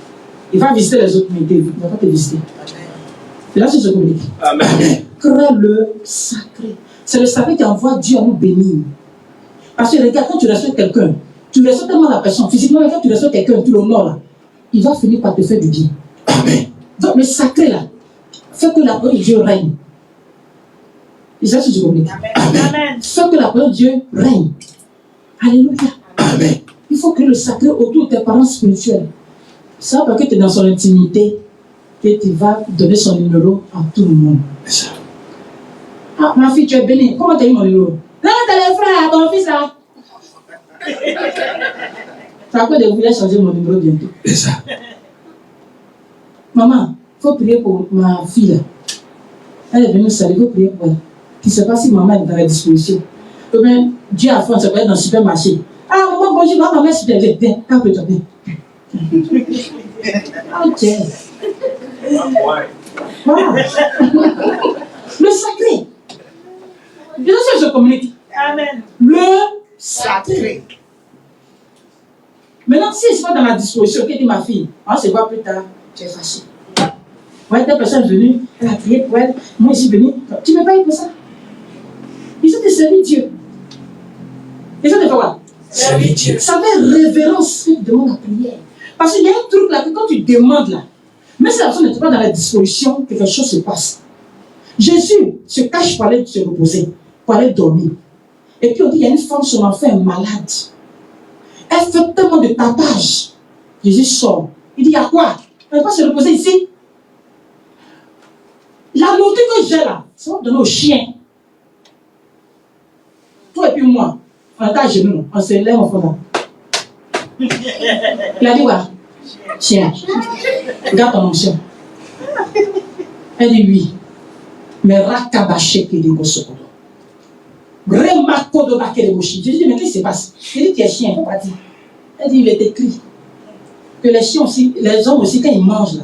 S1: Il va visiter les autres, mais il ne va pas te visiter. Et là, c'est ce qu'on dit.
S2: Amen.
S1: Crée le sacré. C'est le sacré qui envoie Dieu à nous bénir. Parce que regarde, quand tu respectes quelqu'un, tu respectes tellement la personne. Physiquement, quand tu respectes quelqu'un, tu l'honores là, il va finir par te faire du bien.
S2: Amen.
S1: Donc le sacré là, fait que la parole de Dieu règne. Et ça, c'est ce qu'on dit.
S3: Amen.
S1: Fait que la parole de Dieu règne. Alléluia.
S2: Amen.
S1: Il faut créer le sacré autour de tes parents spirituels. Ça, parce que tu es dans son intimité, que tu vas donner son numéro à tout le monde.
S2: C'est ça.
S1: Ah, ma fille, tu es bénie. Comment tu as eu mon numéro? Non, tu as les frères, ton fils là. C'est à quoi de vouloir changer mon numéro bientôt.
S2: C'est ça.
S1: Maman, il faut prier pour ma fille là. Elle est venue saluer, il faut prier pour elle. Qui ne sait pas si maman est dans la disposition. Ou bien, Dieu a fait, on se connaît dans le supermarché. Ah, maman, bonjour, maman, super, viens, appelle-toi, viens. Ok. Voilà. Le sacré. Bien sûr, je communique.
S3: Amen.
S1: Le sacré. Maintenant, si je suis pas dans la disposition, qui dit ma fille, on se voit plus tard, tu es fâché. Ouais, telle personne est venue, elle a prié pour elle, moi je suis venu, tu ne m'as pas eu pour ça. Ils ont te servi Dieu. Ils ont te fait quoi?
S2: Servi Dieu.
S1: Ça fait révérence que tu demandes la prière. Parce qu'il y a un truc là que quand tu demandes là, même si la personne n'était pas dans la disposition, que quelque chose se passe. Jésus se cache pour aller se reposer, pour aller dormir. Et puis on dit, il y a une femme, son enfant est malade. Elle fait tellement de tapage. Jésus sort. Il dit, il y a quoi? Elle ne va pas se reposer ici. La nourriture que j'ai là, ça va donner aux chiens. Toi et puis moi, on est à genoux, on se lève au fond. Il a dit, ouais, chien, regarde ton chien. Elle dit, oui. Mais rakabaché qui dit, Gosokodo. Remako de Bakeleboshi. Je dis, mais qu'est-ce qui se passe? Il dit, tu es chien, il pas dit. Elle dit, il est écrit que les chiens aussi, les hommes aussi, quand ils mangent là.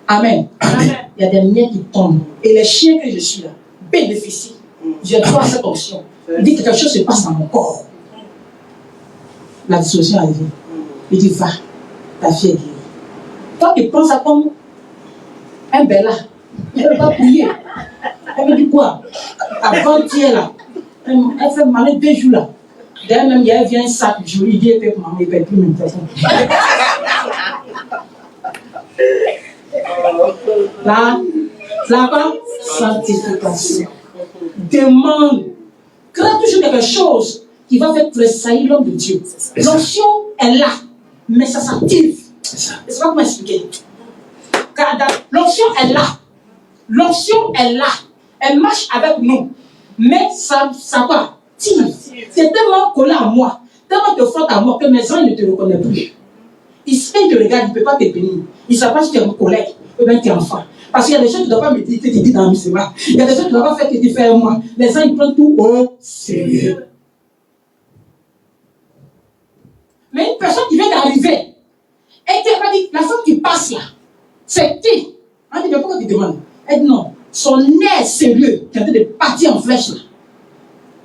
S1: Amen.
S3: Amen.
S1: Il y a des miettes qui tombent. Et les chiens que je suis là bénéficient. J'ai droit à cette option. Il dit que quelque chose se passe dans mon corps. La dissolution est arrivée. Il dit, va, ta fille est guérie. Toi, tu prends ça comme un bella. Elle ne veut pas prier. Elle me dit quoi? Avant-hier là, elle fait mal 2 jours là. D'ailleurs, même, il vient un sac, je lui dis, elle maman, il ne paye plus même personne. Là, quoi? Sanctification. Demande. Crée toujours quelque chose qui va faire tressaillir l'homme de Dieu. L'onction est là, mais ça s'active. Je ne sais pas comment expliquer. L'onction est là. L'onction est là. Elle marche avec nous. Mais ça quoi? Tire. C'est tellement collé à moi, tellement te fort à moi que mes gens ne te reconnaissent plus. Ils te regardent, ils ne peuvent pas te bénir. Ils ne savent pas si tu es un collègue ou bien tu es enfant. Parce qu'il y a des choses que tu ne dois pas me dire, tu te dis dans le musulman. Il y a des choses que tu ne dois pas faire, tu te fais moi. Les gens, ils prennent tout au sérieux. Mais une personne qui vient d'arriver, et qui a dit, la femme qui passe là, c'est qui? On dit, mais pourquoi tu demandes? Elle dit non, son nez sérieux qui est en train de partir en flèche là.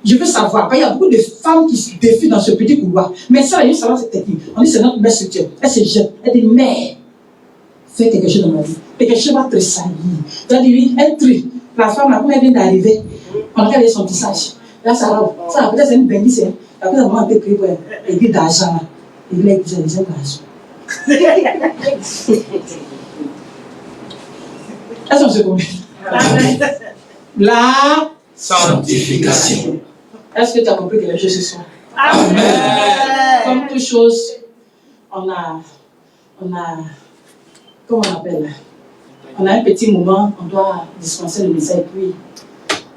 S1: Je veux savoir, il y a beaucoup de femmes qui se défient dans ce petit couloir. Mais ça, il faut savoir cette technique. On dit, c'est notre mère structure. Elle se jette. Elle dit, mère, fais quelque chose dans ma vie. Et quelque chose va te salir. Elle dit, oui, elle trie. La femme, là, comme elle vient d'arriver, on regarde son visage. Là, ça va, peut-être c'est une bénisse. Après, la maman a été pris pour elle. Elle dit d'argent là. Il dit, j'ai besoin d'argent. Est-ce qu'on se comprend? La
S2: sanctification.
S1: Est-ce que tu as compris quelque chose ce soir?
S2: Amen.
S1: Comme toute chose, on a, comment on appelle? On a un petit moment, on doit dispenser le message, puis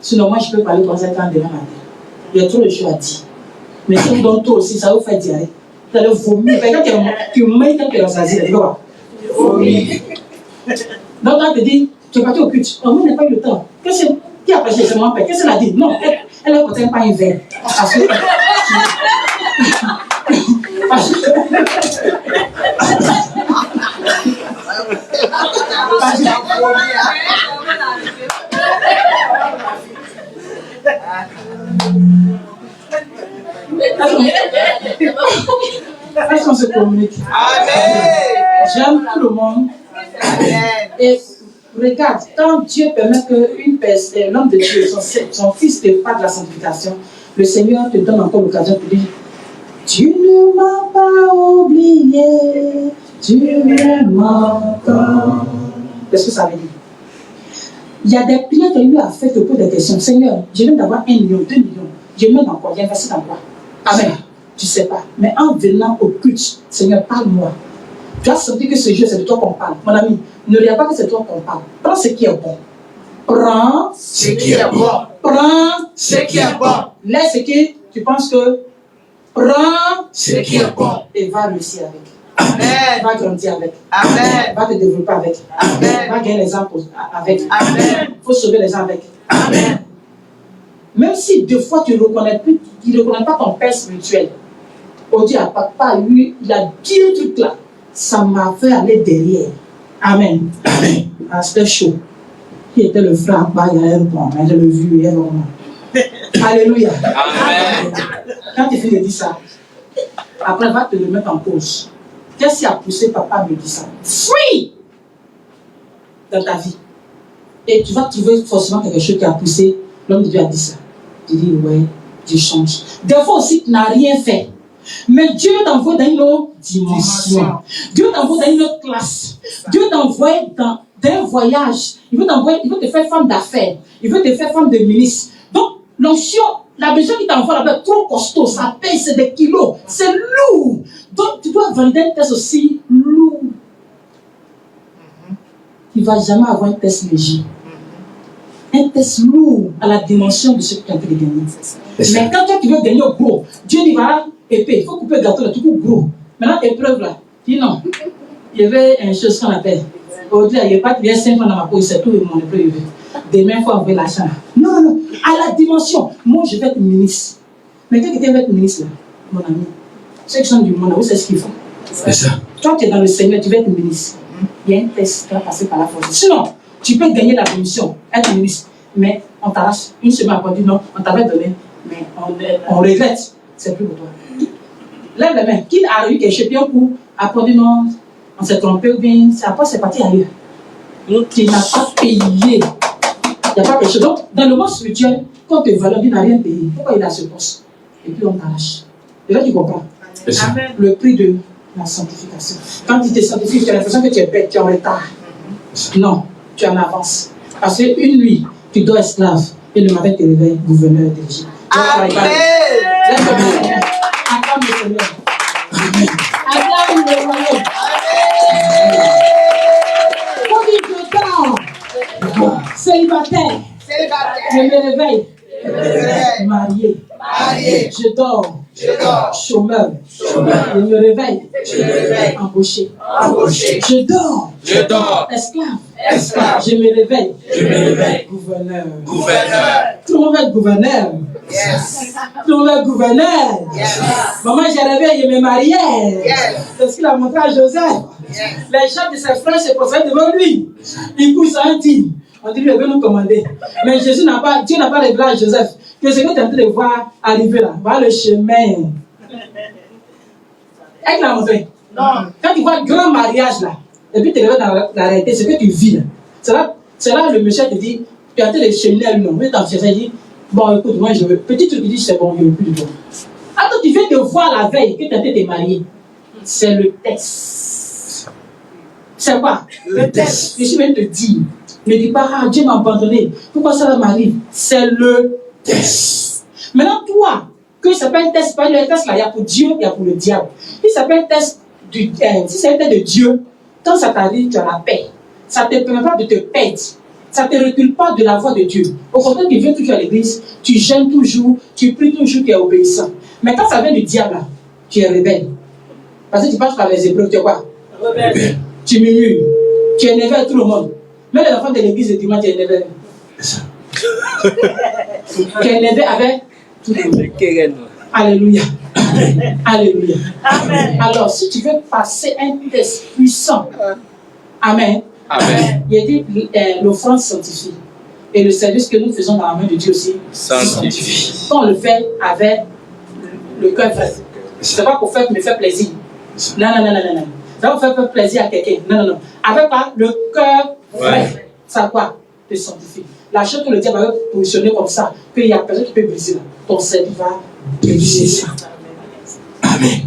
S1: Sinon, moi, je peux parler comme ça quand devant ma tête. Il y a trop de choses à dire. Mais si vous donnez trop aussi, ça vous fait diarrhée. Vous allez vomir. Quand tu mets quand tu es rassasié, tu vois.
S3: Oui.
S1: Donc, quand tu dis, tu es parti au culte. Oh, moi, je n'ai pas eu le temps. Qu'est-ce qui a prêché? C'est mon père. Qu'est-ce qu'elle a dit? Non, elle a porté pas un verre. Parce que. Est-ce qu'on se communique? J'aime tout le monde. Et regarde, quand Dieu permet que l'homme de Dieu, son fils te parle de la sanctification, le Seigneur te donne encore l'occasion de dire, tu ne m'as pas oublié, tu m'aimes encore. Qu'est-ce que ça veut dire? Il y a des prières que lui a fait, te pose des questions. Seigneur, je viens d'avoir 1 million, 2 millions. Je mets dans quoi? J'ai investi dans quoi? Amen. Tu ne sais pas. Mais en venant au culte, Seigneur, parle-moi. Tu as senti que ce jeu, c'est de toi qu'on parle. Mon ami, ne regarde pas que c'est de toi qu'on parle. Prends ce qui est bon. Prends
S3: Ce qui est bon.
S1: Prends
S3: Ce qui est bon.
S1: Laisse ce que tu penses que. Prends
S3: Ce qui est bon.
S1: et va réussir avec.
S3: Amen.
S1: Va grandir avec.
S3: Amen.
S1: Va te développer avec.
S3: Amen.
S1: Va gagner les gens avec.
S3: Amen.
S1: Il faut sauver les gens avec.
S3: Amen.
S1: Même si deux fois tu ne reconnais pas ton père spirituel. On dit à papa, lui, il a dit un truc là. Ça m'a fait aller derrière. Amen.
S2: Amen.
S1: Ah, c'était chaud. Qui était le frère Abba, il y a un bon, je l'ai vu, il y a vraiment. Alléluia.
S4: Amen.
S1: Quand tu finis de dire ça, après, va te le mettre en pause. Qu'est-ce qui a poussé papa à me dire ça? Free dans ta vie. Et tu vas trouver forcément quelque chose qui a poussé l'homme de Dieu à dire ça. Tu dis, ouais, Dieu change. Des fois aussi, tu n'as rien fait. Mais Dieu t'envoie dans une autre dimension. Dieu t'envoie dans une autre classe. Dieu t'envoie dans un voyage. Il veut te faire femme d'affaires. Il veut te faire femme de ministre. Donc, l'onction, la besoin qui t'envoie là-bas est trop costaud. Ça pèse, c'est des kilos. C'est lourd. Donc, tu dois valider un test aussi lourd. Tu ne vas jamais avoir un test léger. Un test lourd à la dimension de ce que tu as envie de gagner. Mais quand toi, tu veux gagner au gros, Dieu dit, voilà, épée, il faut couper le gâteau, là, tu coupes gros. Maintenant, épreuve là, dis non. Il y avait une chose qu'on appelle, aujourd'hui, il n'y a pas de 5 francs dans ma poche, c'est tout mon épreuve. Demain, il faut envoyer l'argent. Non, non, à la dimension. Moi, je vais être ministre. Mais quelqu'un va être ministre là, mon ami. Ceux qui sont du monde, vous savez ce qu'ils font.
S2: C'est ça.
S1: Toi, tu es dans le Seigneur, tu vas être ministre. Il y a un test qui va passer par la force. Sinon, tu peux gagner la commission, être ministre, mais on t'arrache une semaine après, dit non, on t'avait donné, mais on regrette, c'est plus pour toi. Lève les mains, qui a eu quelque chose, puis un coup, après dit non, on s'est trompé, ou bien, après c'est parti ailleurs. Tu n'as pas payé. Il n'y a pas quelque chose. Donc, dans le monde spirituel, quand tu valorise, tu n'as rien payé. Pourquoi il a ce poste? Et puis on t'arrache. Et là, tu comprends.
S2: C'est ça.
S1: Le prix de la sanctification. Quand tu te sanctifies, tu as l'impression que tu es bête, tu es en retard. Non, tu es en avance. Parce qu'une nuit, tu dois esclave. Et le matin, tu te réveilles gouverneur d'Égypte.
S3: Amen.
S1: Acclame le Seigneur. Acclame le Seigneur. Quand il te dort, célibataire, je me réveille. Marié. Je dors. Chômeur. Je me réveille. Embauché. Je dors. Esclave. Je me réveille. Gouverneur. Tout le monde va être gouverneur. Tout le monde va être gouverneur. Maman, j'ai réveillé, je me mariais. C'est ce qu'il a montré à Joseph. Les gens de ses frères se posaient devant lui. Il couche sur un team. On dit, lui, il veut nous commander. Mais Dieu n'a pas révélé à Joseph que ce que tu es en train de voir arriver là, va le chemin. Elle l'a montré. Quand tu vois un grand mariage là, et puis tu te réveilles dans la réalité, ce que tu vis là, c'est là le monsieur te dit, tu es en train de cheminer à lui, non. Mais tu dit, bon, écoute, moi je veux. Petit truc qui dit, c'est bon, je ne veux plus de toi. Attends, tu viens de voir la veille que tu es en train de te marier. C'est le test. C'est quoi? Le test. Je viens de te dire. Ne dis pas, ah, Dieu m'a abandonné. Pourquoi ça m'arrive? C'est le test. Maintenant, toi, que ça s'appelle un test, pas le test là, il y a pour Dieu, il y a pour le diable. Si ça s'appelle un test si c'est un test de Dieu, quand ça t'arrive, tu as la paix. Ça ne te permet pas de te perdre. Ça ne te recule pas de la voix de Dieu. Au contraire, tu viens toujours à l'église, tu gênes toujours, tu pries toujours, tu es obéissant. Mais quand ça vient du diable, là, tu es rebelle. Parce que tu passes par les épreuves, tu es quoi? Rebelle. Tu murmures, tu es énervé avec tout le monde. Même les enfants de l'église, le dimanche, tu es énervé. Tu es énervé avec tout le monde. Alléluia. Alléluia.
S3: Amen.
S1: Alors, si tu veux passer un test puissant, Amen.
S4: Amen.
S1: Il a dit l'offrande sanctifie. Et le service que nous faisons dans la main de Dieu aussi
S4: Sanctifie.
S1: Quand on le fait avec le cœur vrai. C'est pas pour me faire plaisir. Non, non, non, non, non. C'est pas pour faire plaisir à quelqu'un. Non, non, non. Avec quoi? Le cœur vrai. Ça quoi? Te sanctifie. La chose que le diable avait positionné comme ça, qu'il n'y a personne qui peut briser là. Ton service va briser ça.
S2: Amen.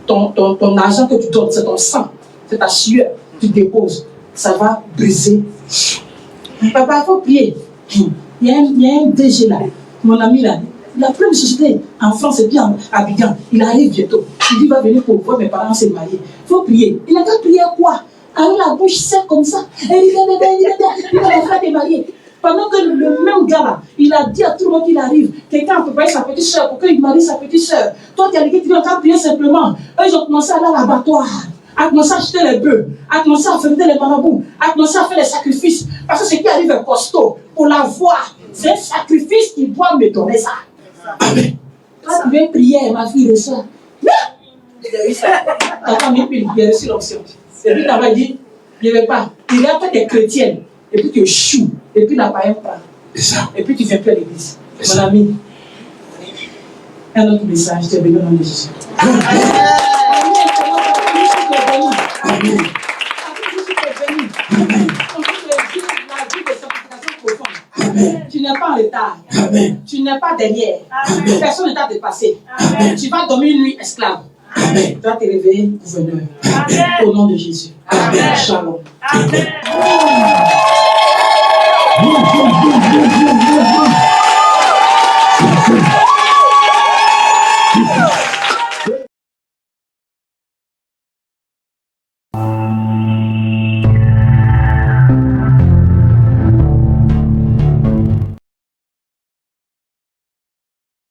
S1: Ton argent que tu donnes, c'est ton sang. C'est ta sueur. Tu déposes. Ça va briser. Papa, il faut prier. Il y a un DG là, mon ami là, il a plein de sociétés en France et puis à Abidjan. Il arrive bientôt. Il dit, il va venir pour voir mes parents se marier. Il faut prier. Il a qu'à prier quoi? Avec la bouche sec comme ça. Et il va faire des mariés. Pendant que le même gars là, il a dit à tout le monde qu'il arrive, quelqu'un a préparé sa petite soeur pour qu'il marie sa petite soeur. Toi, tu as dit qu'il a qu'à prier simplement. Eux, ils ont commencé à aller à l'abattoir, à commencer à acheter les bœufs, à commencer à fermer les marabouts, à commencer à faire les sacrifices. Parce que ce qui arrive est costaud. Pour l'avoir, c'est un sacrifice qui doit me donner ça. Amen. Quand tu viens prier, ma fille reçoit. Attends, il a reçu l'option. Et puis, tu vas dit, il ne veut pas. Il est après des chrétiennes. Et puis, tu échoues. Et puis, la païenne part. Et puis, tu ne viens plus à l'église. Mon ami, un autre message, tu es béni au nom de Jésus. Amen. Tu n'es pas en retard. Amen. Tu n'es pas derrière. Amen. Personne ne t'a dépassé. Amen. Tu vas dormir une nuit esclave. Amen. Tu vas te réveiller gouverneur. Amen. Au nom de Jésus. Amen. Shalom. Amen.